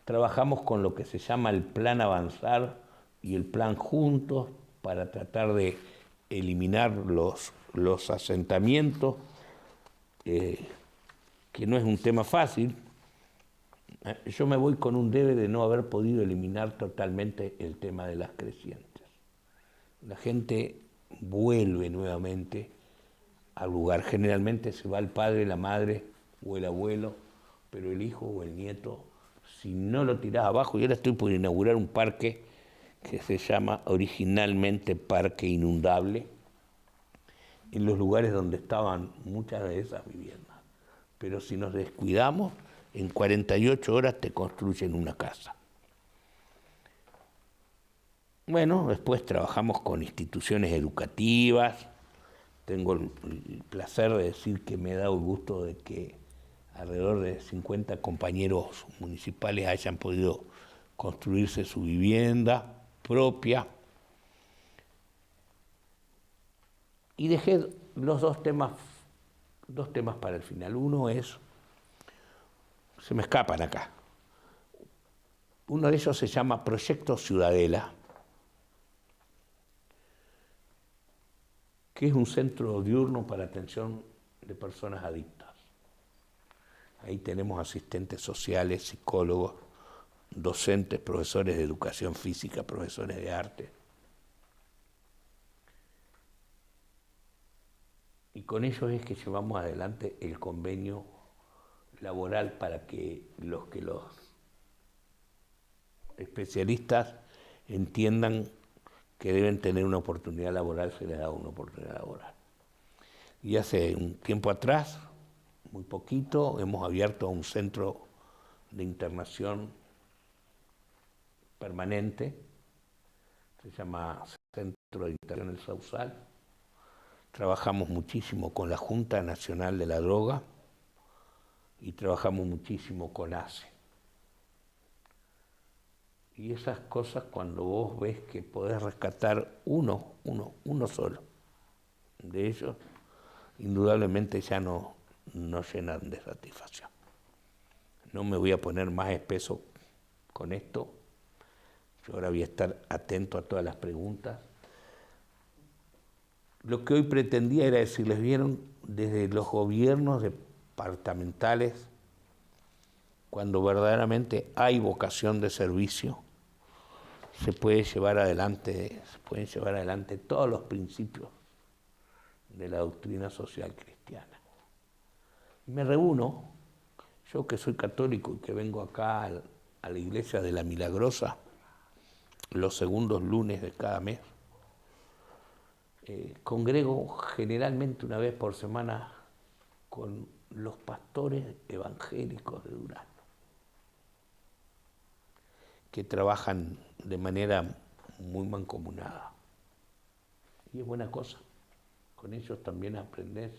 Trabajamos con lo que se llama el Plan Avanzar y el Plan Juntos para tratar de eliminar los asentamientos, que no es un tema fácil. Yo me voy con un debe de no haber podido eliminar totalmente el tema de las crecientes. La gente vuelve nuevamente al lugar. Generalmente se va el padre, la madre o el abuelo, pero el hijo o el nieto, si no lo tirás abajo, y ahora estoy por inaugurar un parque que se llama originalmente Parque Inundable, en los lugares donde estaban muchas de esas viviendas. Pero si nos descuidamos, en 48 horas te construyen una casa. Bueno, después trabajamos con instituciones educativas. Tengo el placer de decir que me he dado el gusto de que alrededor de 50 compañeros municipales hayan podido construirse su vivienda propia. Y dejé los dos temas para el final. Uno es, se me escapan acá. Uno de ellos se llama Proyecto Ciudadela, que es un centro diurno para atención de personas adictas. Ahí tenemos asistentes sociales, psicólogos, docentes, profesores de educación física, profesores de arte. Y con ellos es que llevamos adelante el convenio laboral para que los especialistas entiendan que deben tener una oportunidad laboral, se les da una oportunidad laboral. Y hace un tiempo atrás, muy poquito, hemos abierto un centro de internación permanente, se llama Centro de Internación El Sausal. Trabajamos muchísimo con la Junta Nacional de la Droga y trabajamos muchísimo con ACE. Y esas cosas, cuando vos ves que podés rescatar uno solo de ellos, indudablemente ya no llenan de satisfacción. No me voy a poner más espeso con esto. Yo ahora voy a estar atento a todas las preguntas. Lo que hoy pretendía era decirles, vieron, desde los gobiernos departamentales, cuando verdaderamente hay vocación de servicio, se pueden llevar adelante todos los principios de la doctrina social cristiana. Me reúno, yo que soy católico y que vengo acá a la iglesia de la Milagrosa los segundos lunes de cada mes, congrego generalmente una vez por semana con los pastores evangélicos de Durazno, que trabajan de manera muy mancomunada. Y es buena cosa. Con ellos también aprendes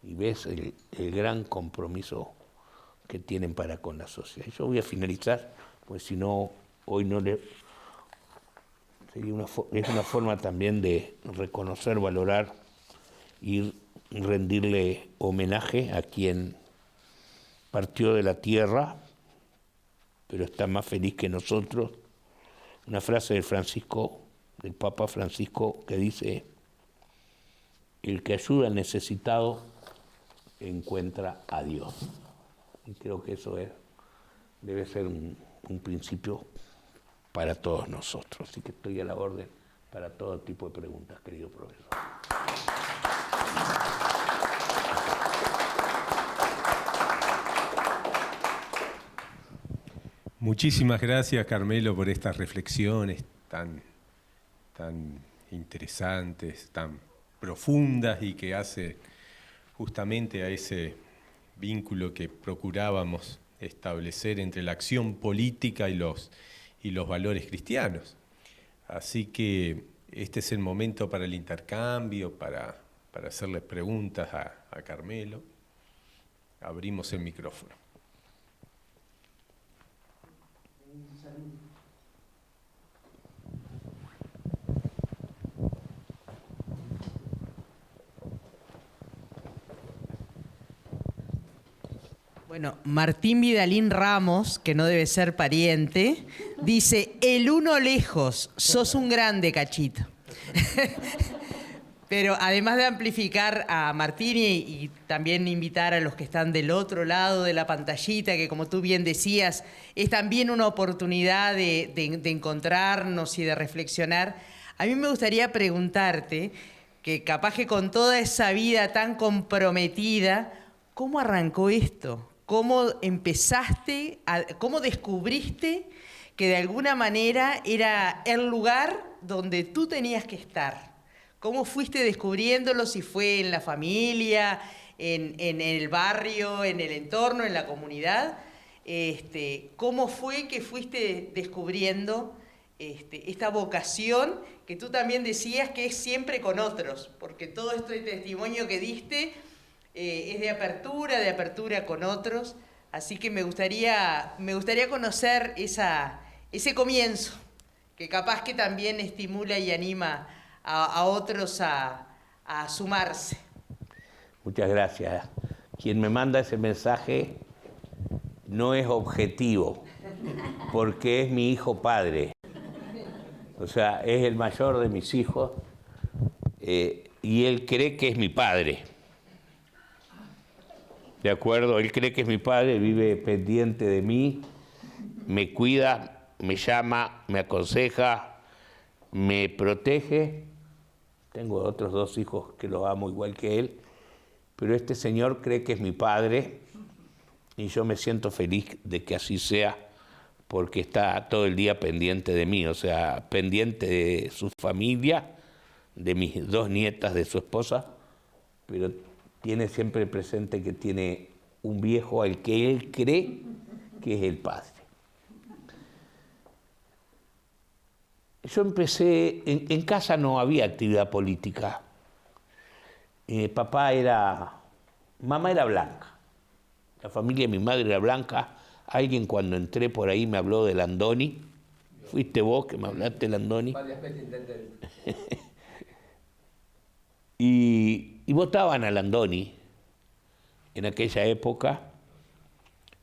y ves el gran compromiso que tienen para con la sociedad. Yo voy a finalizar, pues si no, hoy no le... Es una forma también de reconocer, valorar y rendirle homenaje a quien partió de la tierra, pero está más feliz que nosotros. Una frase del Papa Francisco, que dice: el que ayuda al necesitado encuentra a Dios. Y creo que eso debe ser un principio para todos nosotros. Así que estoy a la orden para todo tipo de preguntas, querido profesor. Muchísimas gracias, Carmelo, por estas reflexiones tan interesantes, tan profundas y que hace justamente a ese vínculo que procurábamos establecer entre la acción política y y los valores cristianos. Así que este es el momento para el intercambio, para hacerle preguntas a Carmelo. Abrimos el micrófono. Bueno, Martín Vidalín Ramos, que no debe ser pariente, dice: el uno lejos, sos un grande, Cachito. Pero además de amplificar a Martín y también invitar a los que están del otro lado de la pantallita, que como tú bien decías, es también una oportunidad de encontrarnos y de reflexionar, a mí me gustaría preguntarte, que capaz que con toda esa vida tan comprometida, ¿cómo arrancó esto? ¿Cómo empezaste, cómo descubriste que de alguna manera era el lugar donde tú tenías que estar? ¿Cómo fuiste descubriéndolo? Si fue en la familia, en el barrio, en el entorno, en la comunidad. ¿Cómo fue que fuiste descubriendo esta vocación que tú también decías que es siempre con otros? Porque todo este testimonio que diste es de apertura con otros. Así que me gustaría conocer ese comienzo, que capaz que también estimula y anima a otros a sumarse. Muchas gracias. Quien me manda ese mensaje no es objetivo, porque es mi hijo padre. O sea, es el mayor de mis hijos y él cree que es mi padre. ¿De acuerdo? Él cree que es mi padre, vive pendiente de mí, me cuida, me llama, me aconseja, me protege. Tengo otros dos hijos que los amo igual que él, pero este señor cree que es mi padre y yo me siento feliz de que así sea, porque está todo el día pendiente de mí, o sea, pendiente de su familia, de mis dos nietas, de su esposa, pero tiene siempre presente que tiene un viejo al que él cree que es el padre. Yo empecé, en casa no había actividad política. Mamá era blanca. La familia de mi madre era blanca. Alguien cuando entré por ahí me habló de Landoni. Fuiste vos que me hablaste de Landoni. Varias veces intenté. Y votaban a Landoni en aquella época.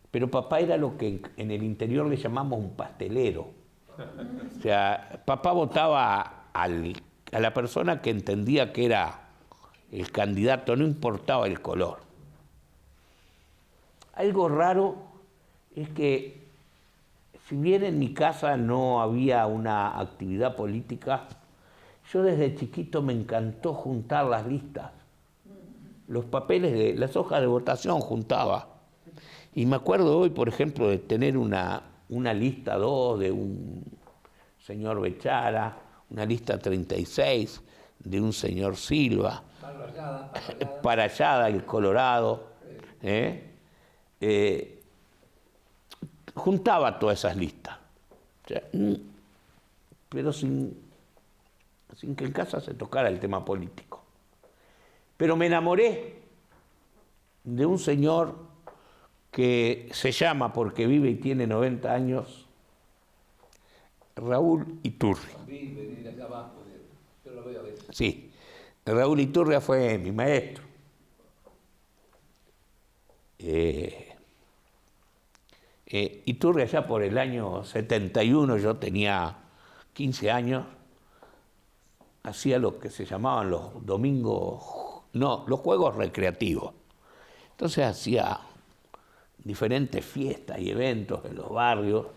Pero papá era lo que en el interior le llamamos un pastelero. O sea, papá votaba a la persona que entendía que era el candidato, no importaba el color. Algo raro es que, si bien en mi casa no había una actividad política, yo desde chiquito me encantó juntar las listas. Los papeles, las hojas de votación juntaba. Y me acuerdo hoy, por ejemplo, de tener una lista 2 de un señor Bechara, una lista 36 de un señor Silva, Parallada, el Colorado. Juntaba todas esas listas. O sea, pero sin que en casa se tocara el tema político. Pero me enamoré de un señor que se llama, porque vive y tiene 90 años, Raúl Iturria. Sí, Raúl Iturria fue mi maestro. Iturria ya por el año 71, yo tenía 15 años, hacía lo que se llamaban los domingos, no, los juegos recreativos. Entonces hacía diferentes fiestas y eventos en los barrios,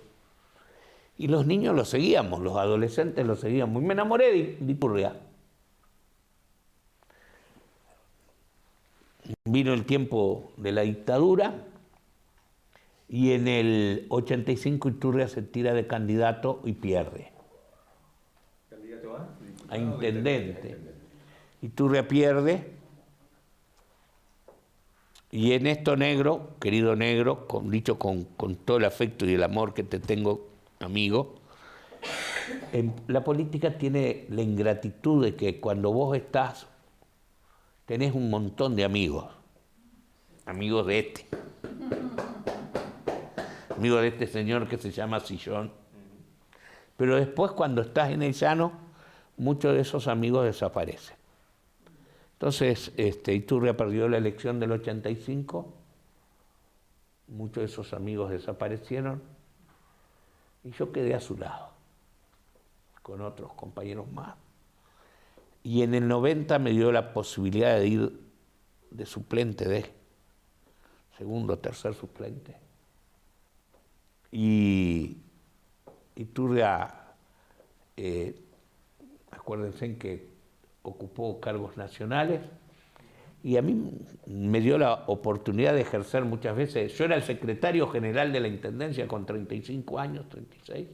y los niños lo seguíamos, los adolescentes lo seguíamos, y me enamoré de Iturria. Vino el tiempo de la dictadura, y en el 85 Iturria se tira de candidato y pierde. ¿Candidato a intendente. Iturria pierde, y en esto, Negro, querido Negro, dicho con todo el afecto y el amor que te tengo, amigo, La política tiene la ingratitud de que cuando vos estás, tenés un montón de amigos de este señor que se llama Sillón, pero después cuando estás en el llano, muchos de esos amigos desaparecen. Entonces, Iturria perdió la elección del 85, muchos de esos amigos desaparecieron y yo quedé a su lado, con otros compañeros más. Y en el 90 me dio la posibilidad de ir de suplente de segundo o tercer suplente. Y Iturria, acuérdense que ocupó cargos nacionales y a mí me dio la oportunidad de ejercer muchas veces. Yo era el secretario general de la Intendencia con 35 años, 36,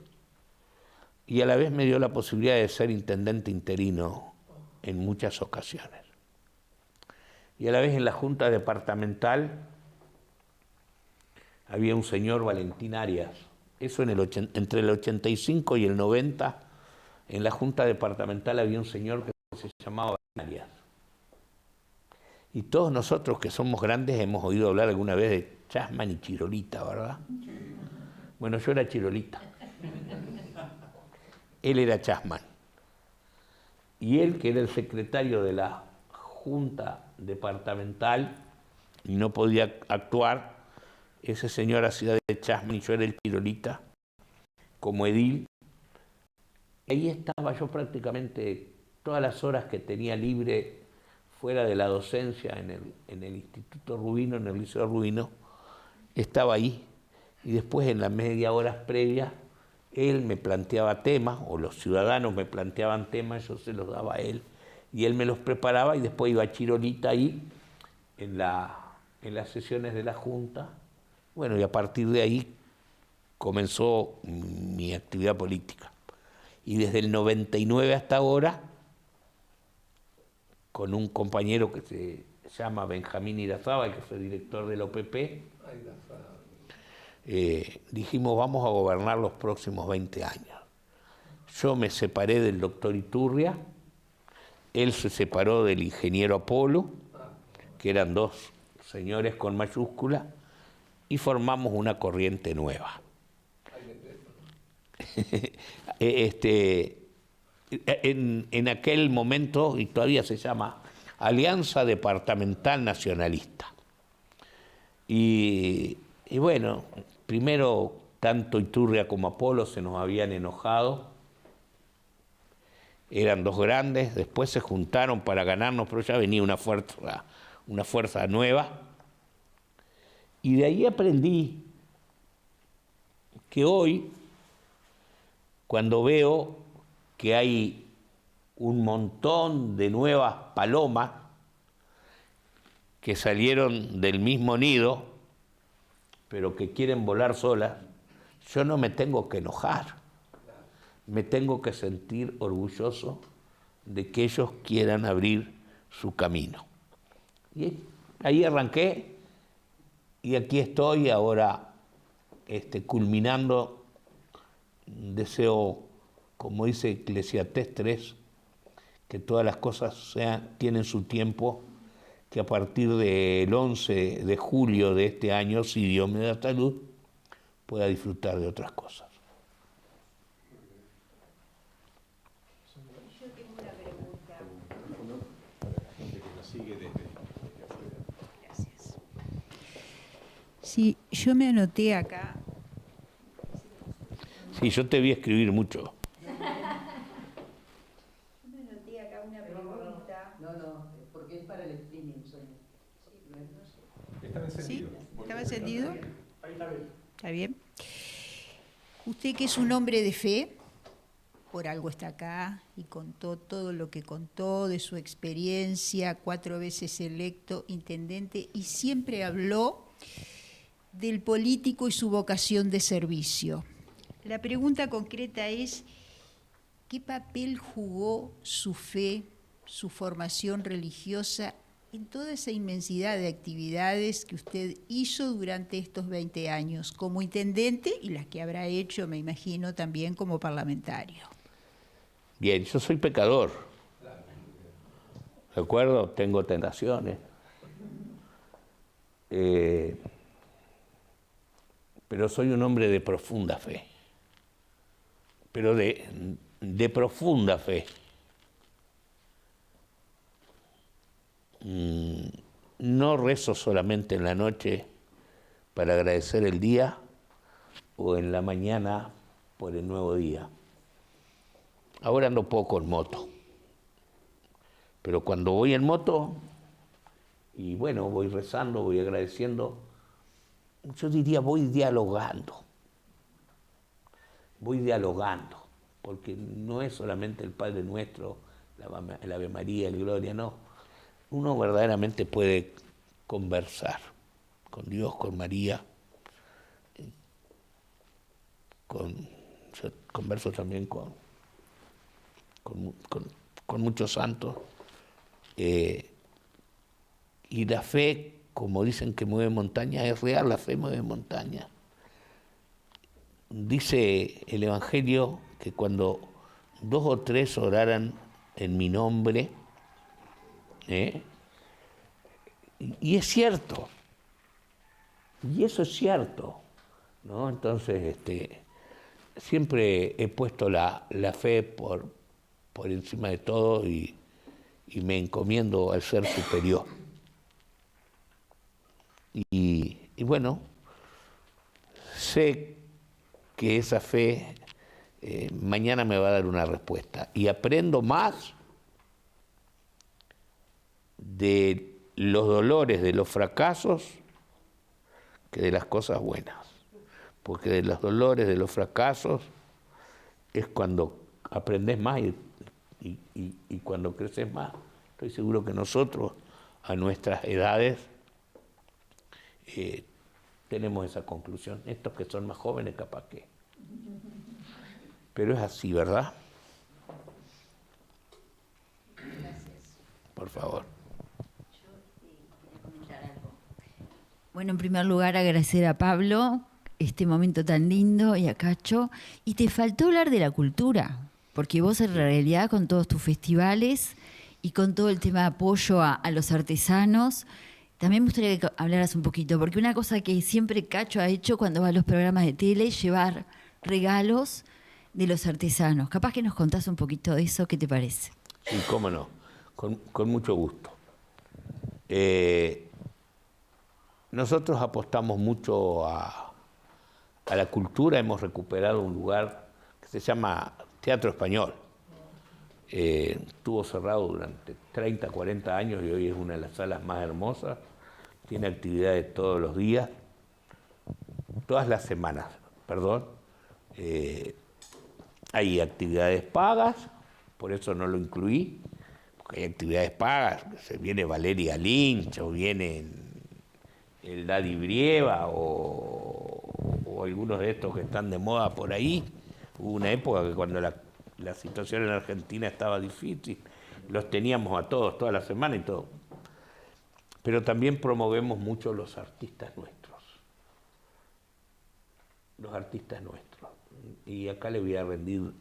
y a la vez me dio la posibilidad de ser intendente interino en muchas ocasiones. Y a la vez en la Junta Departamental había un señor Valentín Arias. Eso entre el 85 y el 90, en la Junta Departamental había un señor que se llamaba Valentín Arias. Y todos nosotros que somos grandes hemos oído hablar alguna vez de Chasman y Chirolita, ¿verdad? Bueno, yo era Chirolita. Él era Chasman. Y él, que era el secretario de la Junta Departamental y no podía actuar, ese señor hacía de Chasman y yo era el Chirolita, como edil. Ahí estaba yo prácticamente todas las horas que tenía libre fuera de la docencia en el Instituto Rubino, en el Liceo Rubino, estaba ahí. Y después en las media horas previas, él me planteaba temas, o los ciudadanos me planteaban temas, yo se los daba a él, y él me los preparaba, y después iba Chirolita ahí, en las sesiones de la Junta. Bueno, y a partir de ahí comenzó mi actividad política. Y desde el 99 hasta ahora, con un compañero que se llama Benjamín Irazábal, que fue director del OPP, dijimos, vamos a gobernar los próximos 20 años. Yo me separé del doctor Iturria, él se separó del ingeniero Apolo, que eran dos señores con mayúscula, y formamos una corriente nueva. En aquel momento, y todavía se llama Alianza Departamental Nacionalista. Y bueno, primero tanto Iturria como Apolo se nos habían enojado, eran dos grandes, después se juntaron para ganarnos, pero ya venía una fuerza nueva. Y de ahí aprendí que hoy, cuando veo que hay un montón de nuevas palomas que salieron del mismo nido, pero que quieren volar solas, yo no me tengo que enojar, me tengo que sentir orgulloso de que ellos quieran abrir su camino. Y ahí arranqué, y aquí estoy ahora culminando. Deseo, como dice Eclesiastés 3, que todas las cosas tienen su tiempo, que a partir del 11 de julio de este año, si Dios me da salud, pueda disfrutar de otras cosas. Yo tengo una pregunta. Gracias. Sí, yo me anoté acá. Sí, yo te vi escribir mucho. Yo me anoté acá una pregunta. No, porque es para el streaming, Sonia. Estaba encendido. ¿Sí? ¿Estaba encendido? Ahí está bien. ¿Está bien? Usted, que es un hombre de fe, por algo está acá y contó todo lo que contó de su experiencia, 4 veces electo intendente, y siempre habló del político y su vocación de servicio. La pregunta concreta es, ¿qué papel jugó su fe, su formación religiosa en toda esa inmensidad de actividades que usted hizo durante estos 20 años como intendente y las que habrá hecho, me imagino, también como parlamentario? Bien, yo soy pecador. ¿De acuerdo? Tengo tentaciones. Pero soy un hombre de profunda fe. Pero de profunda fe. No rezo solamente en la noche para agradecer el día o en la mañana por el nuevo día. Ahora ando poco en moto, pero cuando voy en moto, y bueno, voy rezando, voy agradeciendo, yo diría voy dialogando, porque no es solamente el Padre Nuestro, el Ave María, el Gloria, no. Uno verdaderamente puede conversar con Dios, con María, yo converso también con muchos santos, y la fe, como dicen que mueve montaña, es real, la fe mueve montaña. Dice el Evangelio que cuando 2 o 3 oraran en mi nombre, y es cierto, y eso es cierto, ¿no? Entonces, siempre he puesto la fe por encima de todo y me encomiendo al ser superior. Y bueno, sé que esa fe mañana me va a dar una respuesta y aprendo más de los dolores, de los fracasos, que de las cosas buenas. Porque de los dolores, de los fracasos, es cuando aprendes más y cuando creces más. Estoy seguro que nosotros, a nuestras edades, tenemos esa conclusión. Estos que son más jóvenes, capaz que. Pero es así, ¿verdad? Gracias. Por favor. Bueno, en primer lugar, agradecer a Pablo este momento tan lindo y a Cacho. Y te faltó hablar de la cultura, porque vos en realidad con todos tus festivales y con todo el tema de apoyo a los artesanos, también me gustaría que hablaras un poquito, porque una cosa que siempre Cacho ha hecho cuando va a los programas de tele es llevar regalos de los artesanos. Capaz que nos contás un poquito de eso, ¿qué te parece? Sí, cómo no, con mucho gusto. Nosotros apostamos mucho a la cultura, hemos recuperado un lugar que se llama Teatro Español. Estuvo cerrado durante 30, 40 años y hoy es una de las salas más hermosas. Tiene actividades todos los días, todas las semanas, perdón. Hay actividades pagas, por eso no lo incluí, porque hay actividades pagas. Se viene Valeria Lynch o viene el Daddy Brieva o algunos de estos que están de moda por ahí. Hubo una época que cuando la situación en Argentina estaba difícil, los teníamos a todos, toda la semana y todo. Pero también promovemos mucho los artistas nuestros. Los artistas nuestros. Y acá le voy a rendir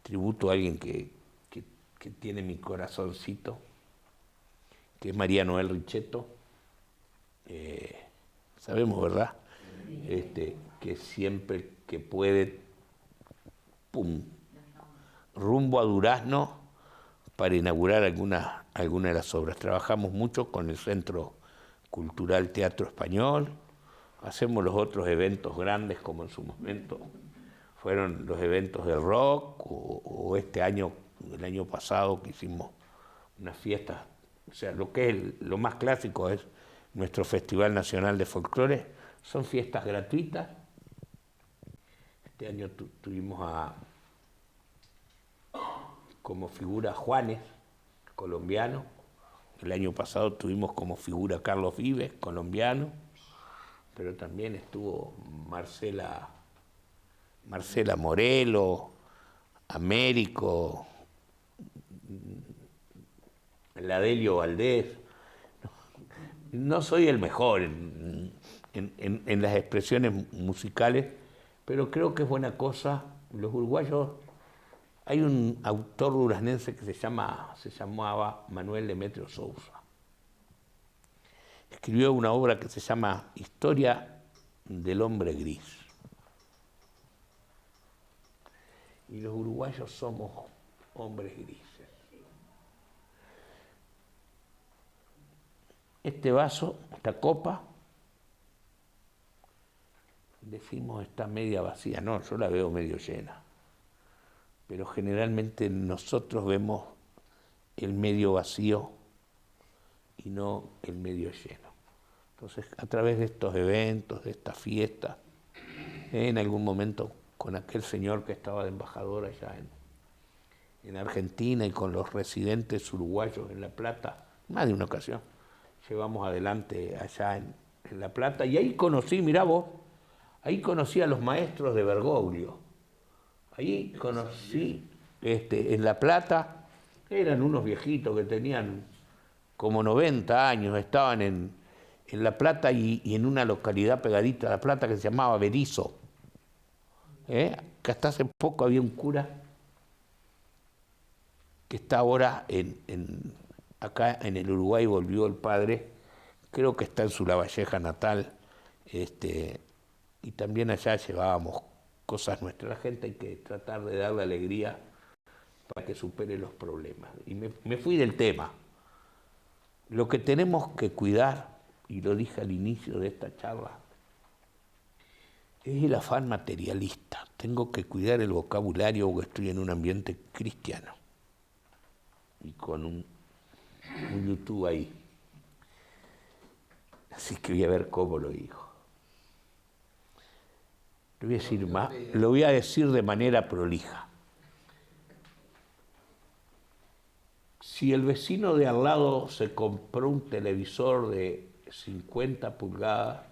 tributo a alguien que tiene mi corazoncito, que es María Noel Richetto. Sabemos, ¿verdad? Que siempre que puede, ¡pum!, rumbo a Durazno para inaugurar alguna de las obras. Trabajamos mucho con el Centro Cultural Teatro Español, hacemos los otros eventos grandes como en su momento fueron los eventos del rock o este año, el año pasado que hicimos unas fiestas, o sea, lo más clásico es nuestro Festival Nacional de Folclore, son fiestas gratuitas. Este año tuvimos como figura Juanes, colombiano. El año pasado tuvimos como figura Carlos Vives, colombiano. Pero también estuvo Marcela Morelo, Américo, Ladelio Valdés. No soy el mejor en las expresiones musicales, pero creo que es buena cosa. Los uruguayos, hay un autor duraznense que se llamaba Manuel Demetrio Sousa. Escribió una obra que se llama Historia del hombre gris. Y los uruguayos somos hombres grises. Este vaso, esta copa, decimos está media vacía. No, yo la veo medio llena. Pero generalmente nosotros vemos el medio vacío y no el medio lleno. Entonces, a través de estos eventos, de estas fiestas, en algún momento con aquel señor que estaba de embajador allá en Argentina y con los residentes uruguayos en La Plata, más de una ocasión, llevamos adelante allá en La Plata, y ahí conocí, mirá vos, ahí conocí a los maestros de Bergoglio. Ahí conocí, en La Plata, eran unos viejitos que tenían como 90 años, estaban en La Plata y en una localidad pegadita a La Plata que se llamaba Berizo. Que hasta hace poco había un cura que está ahora acá en el Uruguay, volvió el padre, creo que está en su Lavalleja natal, y también allá llevábamos cosas nuestras. La gente hay que tratar de darle alegría para que supere los problemas. Y me fui del tema. Lo que tenemos que cuidar, y lo dije al inicio de esta charla, es el afán materialista. Tengo que cuidar el vocabulario porque estoy en un ambiente cristiano. Y con un YouTube ahí. Así que voy a ver cómo lo digo. Lo voy a decir de manera prolija. Si el vecino de al lado se compró un televisor de 50 pulgadas,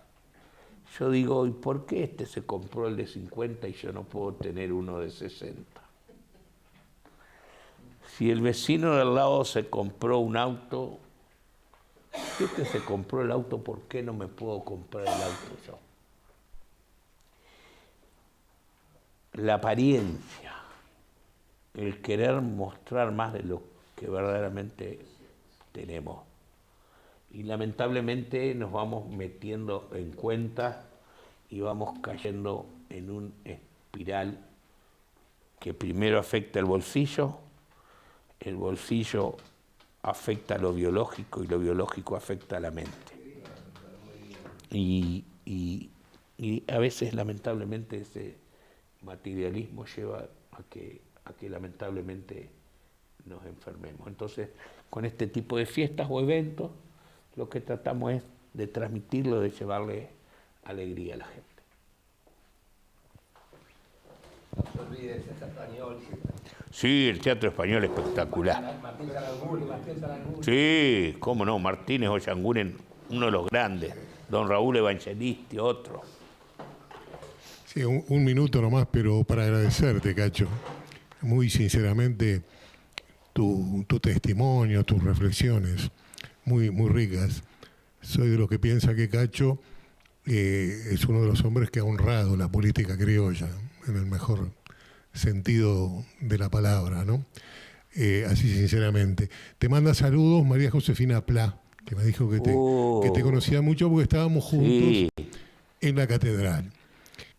yo digo, ¿y por qué este se compró el de 50 y yo no puedo tener uno de 60? Si el vecino de al lado se compró un auto, si este se compró el auto, ¿por qué no me puedo comprar el auto yo? La apariencia, el querer mostrar más de lo que verdaderamente tenemos. Y lamentablemente nos vamos metiendo en cuenta y vamos cayendo en un espiral que primero afecta el bolsillo afecta lo biológico y lo biológico afecta a la mente. Y a veces lamentablemente ese materialismo lleva a que lamentablemente nos enfermemos. Entonces, con este tipo de fiestas o eventos, lo que tratamos es de transmitirlo, de llevarle alegría a la gente. No se olvide el Teatro Español. Sí, el Teatro Español espectacular. Martín Saranguni. Sí, cómo no, Martínez Oyanguren, uno de los grandes. Don Raúl Evangelisti, otro. Sí, un minuto nomás, pero para agradecerte, Cacho, muy sinceramente tu testimonio, tus reflexiones, muy, muy ricas. Soy de los que piensa que Cacho es uno de los hombres que ha honrado la política criolla, en el mejor sentido de la palabra, ¿no? Así sinceramente. Te manda saludos María Josefina Pla, que me dijo que te conocía mucho porque estábamos juntos en la catedral.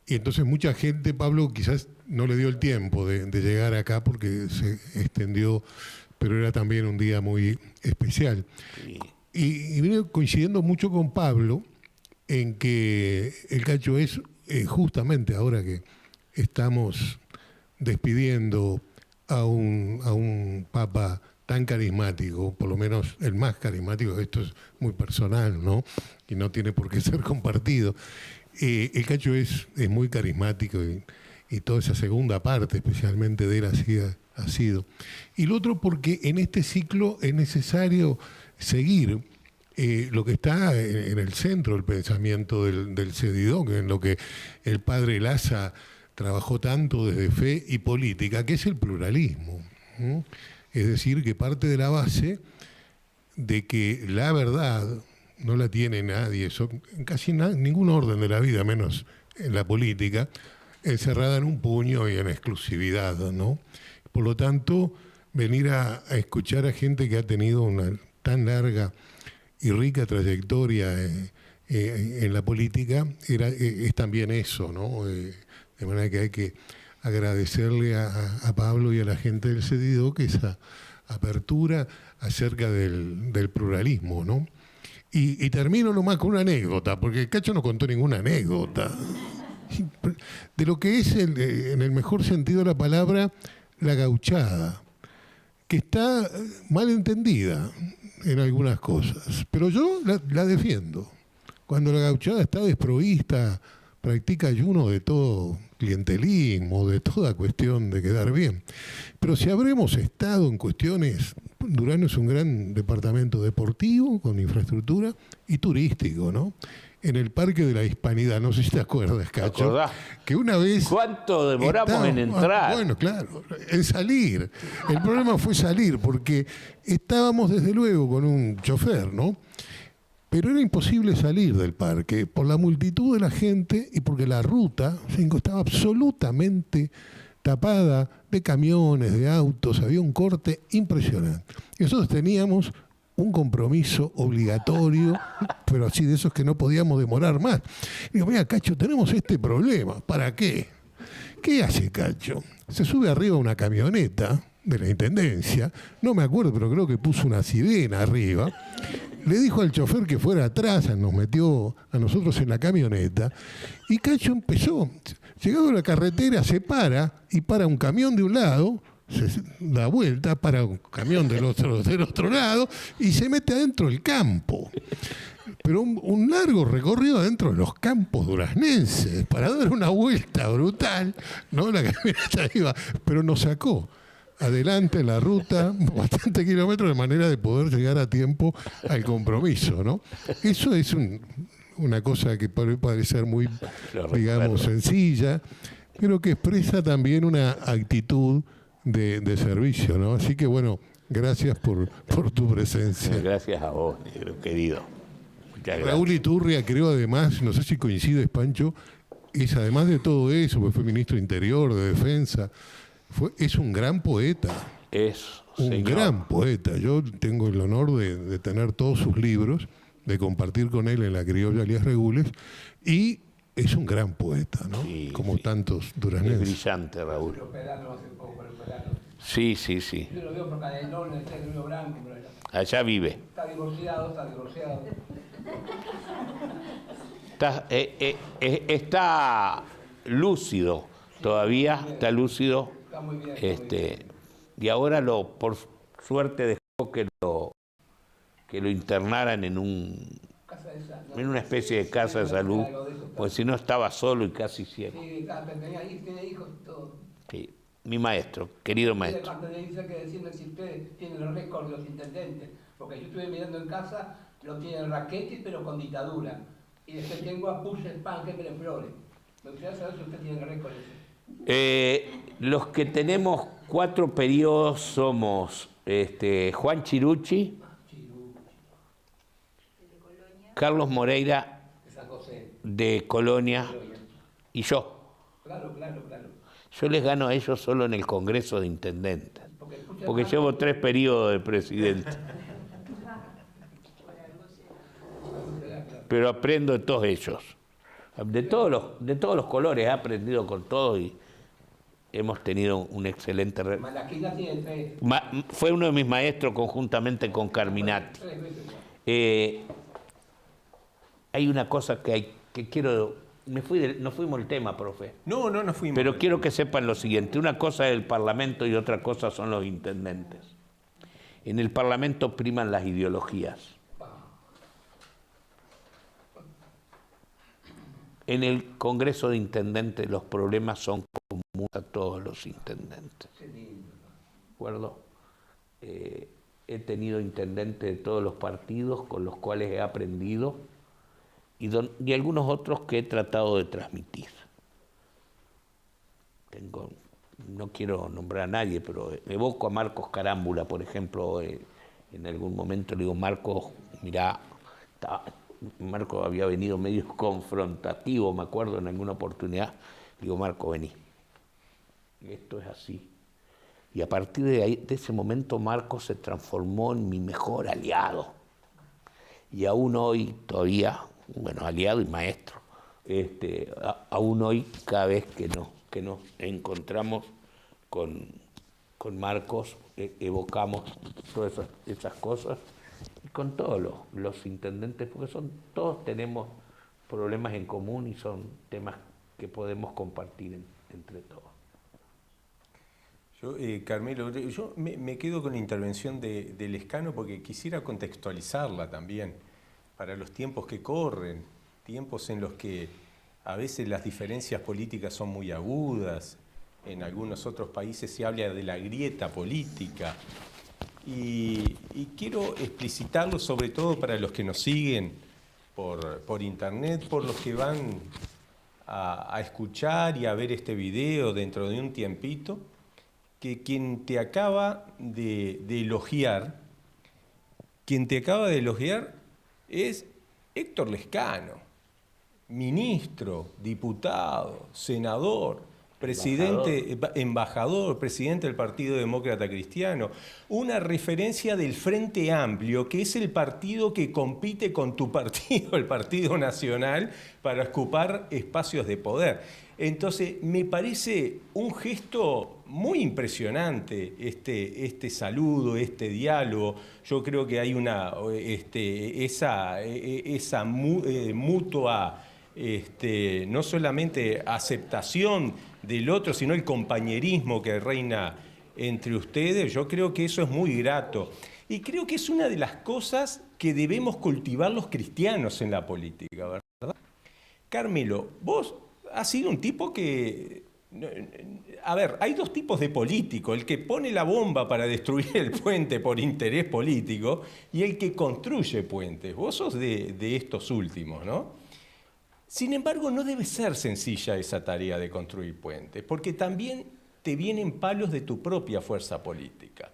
Y entonces mucha gente, Pablo, quizás no le dio el tiempo de llegar acá porque se extendió, pero era también un día muy especial. Sí. Y vine coincidiendo mucho con Pablo en que el Cacho es justamente ahora que estamos despidiendo a un papa tan carismático, por lo menos el más carismático, esto es muy personal, ¿no? Y no tiene por qué ser compartido. El Cacho es muy carismático y toda esa segunda parte, especialmente de él, ha sido. Y lo otro porque en este ciclo es necesario seguir lo que está en el centro del pensamiento del CEDIDOC, en lo que el padre Laza trabajó tanto desde fe y política, que es el pluralismo. Es decir, que parte de la base de que la verdad no la tiene nadie, en casi ningún orden de la vida, menos en la política, encerrada en un puño y en exclusividad, ¿no? Por lo tanto, venir a escuchar a gente que ha tenido una tan larga y rica trayectoria en la política es también eso, ¿no? De manera que hay que agradecerle a Pablo y a la gente del CEDIDO que esa apertura acerca del pluralismo, ¿no? Y termino nomás con una anécdota, porque Cacho no contó ninguna anécdota. De lo que es, en el mejor sentido de la palabra, la gauchada, que está mal entendida en algunas cosas, pero yo la defiendo. Cuando la gauchada está desprovista, practica ayuno de todo clientelismo, de toda cuestión de quedar bien. Pero si habremos estado en cuestiones, Durano es un gran departamento deportivo, con infraestructura, y turístico, ¿no? En el Parque de la Hispanidad, no sé si te acuerdas, Cacho. ¿Te acordás? Que una vez... ¿Cuánto demoramos en entrar? Bueno, claro, en salir. El problema fue salir, porque estábamos desde luego con un chofer, ¿no? Pero era imposible salir del parque por la multitud de la gente y porque la ruta 5 estaba absolutamente tapada de camiones, de autos, había un corte impresionante. Y nosotros teníamos un compromiso obligatorio, pero así de esos que no podíamos demorar más. Y digo, mira, Cacho, tenemos este problema. ¿Para qué? ¿Qué hace Cacho? Se sube arriba a una camioneta de la Intendencia, no me acuerdo, pero creo que puso una sirena arriba. Le dijo al chofer que fuera atrás, nos metió a nosotros en la camioneta, y Cacho empezó. Llegado a la carretera, se para, y para un camión de un lado, se da vuelta, para un camión del otro lado, y se mete adentro del campo. Pero un largo recorrido adentro de los campos duraznenses, para dar una vuelta brutal, ¿no? La camioneta iba, pero nos sacó adelante en la ruta, bastante kilómetros, de manera de poder llegar a tiempo al compromiso, ¿no? Eso es una cosa que puede parecer muy, digamos, sencilla, pero que expresa también una actitud de servicio, ¿no? Así que, bueno, gracias por tu presencia. Gracias a vos, negro querido. Muchas gracias. Raúl Iturria, creo además, no sé si coincides, Pancho, es además de todo eso, porque fue ministro de Interior, de Defensa, es un gran poeta. Es un gran poeta. Yo tengo el honor de tener todos sus libros, de compartir con él en la criolla Elías Regules, y es un gran poeta, ¿no? Sí, como sí. Tantos duraneses. Es brillante, Raúl. Sí. Yo lo veo por Cadenón, en el Río Branco. Allá vive. Está divorciado. Está lúcido todavía, está lúcido. Está muy bien. Y ahora por suerte dejó que lo internaran en una especie de casa de salud, pues si no estaba solo y casi ciego. Sí, tiene hijos y todo. Sí. Mi maestro, querido maestro. Dice que decirle si usted tiene el récord de los intendentes, porque yo estuve mirando en casa, lo tiene Raquetti pero con dictadura, y después tengo a Push Spanque pero en Flores. Me gustaría saber si usted tiene el récord ese. Los que tenemos 4 periodos somos Juan Chirucci, Carlos Moreira de Colonia y yo. Claro. Yo les gano a ellos solo en el Congreso de Intendentes, porque llevo 3 periodos de presidente. Pero aprendo de todos ellos. De todos los colores he aprendido con todos y hemos tenido un excelente... Malaquina tiene 3. Fue uno de mis maestros conjuntamente con Carminati. Hay una cosa que quiero... nos fuimos del tema, profe. No fuimos. Pero quiero que sepan lo siguiente. Una cosa es el Parlamento y otra cosa son los intendentes. En el Parlamento priman las ideologías. En el Congreso de Intendentes los problemas son comunes a todos los intendentes. ¿De acuerdo? He tenido intendentes de todos los partidos con los cuales he aprendido y algunos otros que he tratado de transmitir. No quiero nombrar a nadie, pero evoco a Marcos Carámbula, por ejemplo, en algún momento le digo, Marcos, mirá, Marco había venido medio confrontativo, me acuerdo en alguna oportunidad. Digo, Marco, vení. Esto es así. Y a partir de ahí, de ese momento, Marco se transformó en mi mejor aliado. Y aún hoy todavía, bueno, aliado y maestro, aún hoy cada vez que nos encontramos con Marcos, evocamos todas esas cosas, y con todos los intendentes, porque todos tenemos problemas en común y son temas que podemos compartir entre todos. Yo, Carmelo, yo me quedo con la intervención de Lescano porque quisiera contextualizarla también para los tiempos que corren, tiempos en los que a veces las diferencias políticas son muy agudas, en algunos otros países se habla de la grieta política, y quiero explicitarlo sobre todo para los que nos siguen por internet, por los que van a escuchar y a ver este video dentro de un tiempito, que quien te acaba de elogiar es Héctor Lescano, ministro, diputado, senador, presidente, embajador, presidente del Partido Demócrata Cristiano, una referencia del Frente Amplio, que es el partido que compite con tu partido, el Partido Nacional, para ocupar espacios de poder. Entonces, me parece un gesto muy impresionante este saludo, este diálogo. Yo creo que hay esa mutua, no solamente aceptación del otro, sino el compañerismo que reina entre ustedes. Yo creo que eso es muy grato. Y creo que es una de las cosas que debemos cultivar los cristianos en la política, ¿verdad? Carmelo, vos has sido un tipo que... A ver, hay dos tipos de político, el que pone la bomba para destruir el puente por interés político y el que construye puentes. Vos sos de estos últimos, ¿no? Sin embargo, no debe ser sencilla esa tarea de construir puentes, porque también te vienen palos de tu propia fuerza política.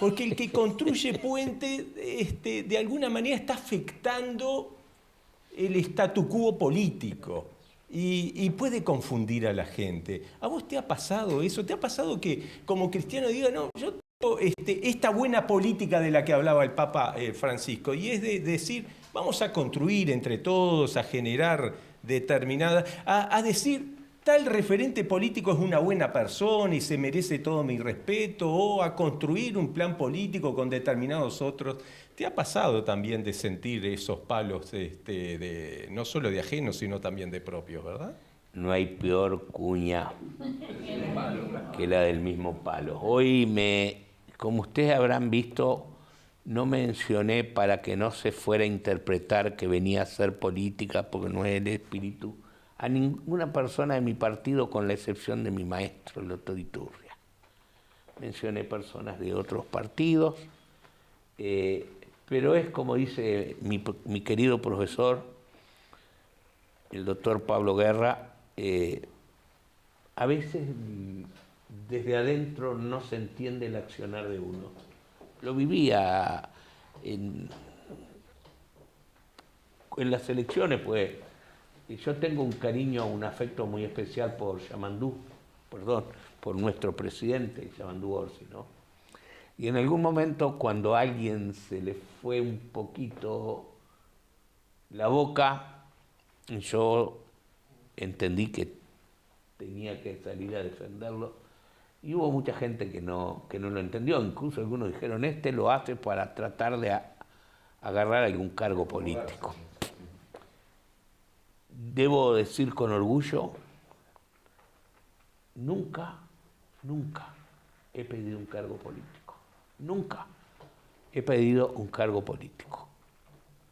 Porque el que construye puentes, de alguna manera está afectando el statu quo político. Y puede confundir a la gente. ¿A vos te ha pasado eso? ¿Te ha pasado que como cristiano diga, no, yo tengo esta buena política de la que hablaba el Papa Francisco, y es de decir, vamos a construir entre todos, a generar determinada, a decir, tal referente político es una buena persona y se merece todo mi respeto, o a construir un plan político con determinados otros? ¿Te ha pasado también de sentir esos palos, no solo de ajenos, sino también de propios, verdad? No hay peor cuña que la del mismo palo. Hoy, como ustedes habrán visto, no mencioné para que no se fuera a interpretar que venía a hacer política, porque no es el espíritu, a ninguna persona de mi partido, con la excepción de mi maestro, el doctor Iturria. Mencioné personas de otros partidos, pero es como dice mi querido profesor, el doctor Pablo Guerra, a veces desde adentro no se entiende el accionar de uno. Lo vivía en las elecciones, pues. Yo tengo un cariño, un afecto muy especial por nuestro presidente, Yamandú Orsi, ¿no? Y en algún momento, cuando a alguien se le fue un poquito la boca, yo entendí que tenía que salir a defenderlo, y hubo mucha gente que no lo entendió. Incluso algunos dijeron, lo hace para tratar de agarrar algún cargo político. Debo decir con orgullo, nunca he pedido un cargo político. Nunca he pedido un cargo político.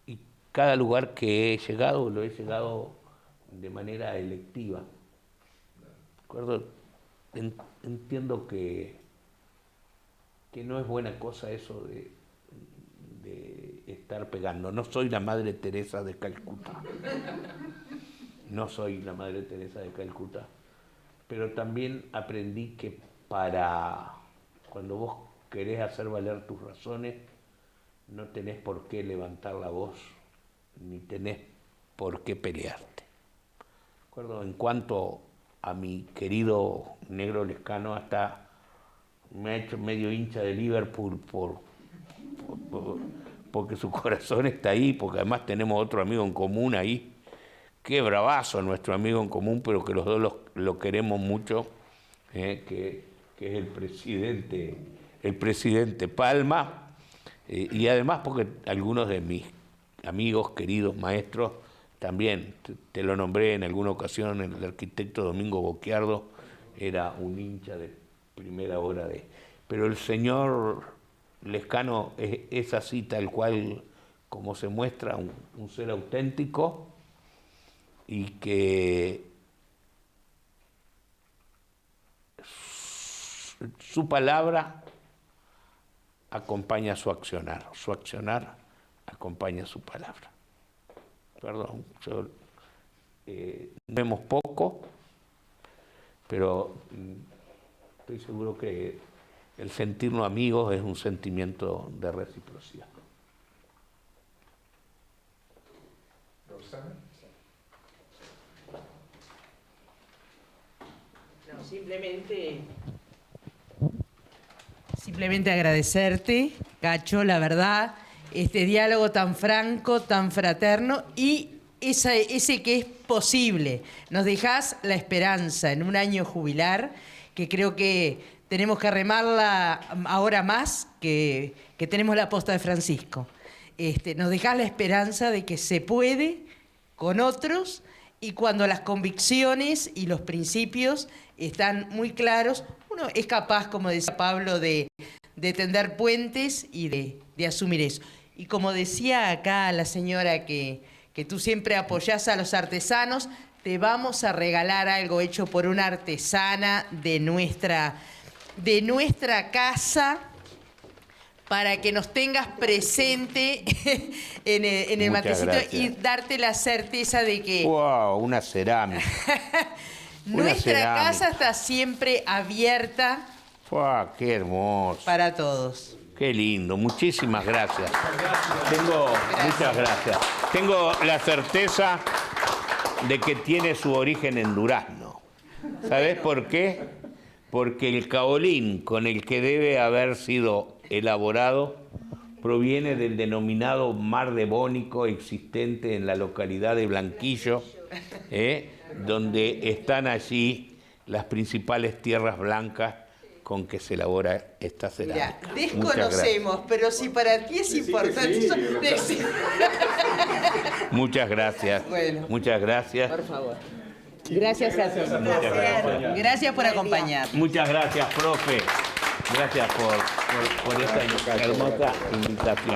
Y cada lugar que he llegado, lo he llegado de manera electiva. ¿De acuerdo? Entiendo que no es buena cosa eso de estar pegando. No soy la Madre Teresa de Calcuta. No soy la Madre Teresa de Calcuta. Pero también aprendí que cuando vos querés hacer valer tus razones, no tenés por qué levantar la voz ni tenés por qué pelearte. Recuerdo, en cuanto a mi querido Negro Lescano, hasta me ha hecho medio hincha de Liverpool porque su corazón está ahí, porque además tenemos otro amigo en común ahí. Qué bravazo nuestro amigo en común, pero que los dos lo queremos mucho, que es el presidente Palma, y además porque algunos de mis amigos, queridos maestros, también, te lo nombré en alguna ocasión, el arquitecto Domingo Boquiardo era un hincha de primera hora de... Pero el señor Lescano es así, tal cual como se muestra, un ser auténtico, y que su palabra acompaña su accionar acompaña su palabra. Perdón, vemos poco, pero estoy seguro que el sentirnos amigos es un sentimiento de reciprocidad. Rosana. No, simplemente agradecerte, Cacho, la verdad, este diálogo tan franco, tan fraterno y ese que es posible. Nos dejás la esperanza en un año jubilar, que creo que tenemos que remarla ahora más que tenemos la posta de Francisco. Nos dejás la esperanza de que se puede con otros, y cuando las convicciones y los principios están muy claros, uno es capaz, como decía Pablo, de tender puentes y de asumir eso. Y como decía acá la señora que tú siempre apoyás a los artesanos, te vamos a regalar algo hecho por una artesana de nuestra casa, para que nos tengas presente en el matecito y darte la certeza de que... ¡Wow! Una cerámica. Nuestra casa está siempre abierta. ¡Wow! ¡Qué hermoso! Para todos. ¡Qué lindo! Muchísimas gracias. Muchas gracias. Tengo la certeza de que tiene su origen en durazno. ¿Sabés por qué? Porque el caolín con el que debe haber sido elaborado proviene del denominado mar devónico existente en la localidad de Blanquillo, donde están allí las principales tierras blancas con que se elabora esta cerámica. Mira, desconocemos, pero si para ti es importante... Muchas gracias. Bueno. Muchas gracias. Por favor. Gracias a todos. Muchas gracias. Gracias por acompañar. Muchas gracias, profe. Gracias por esta hermosa invitación.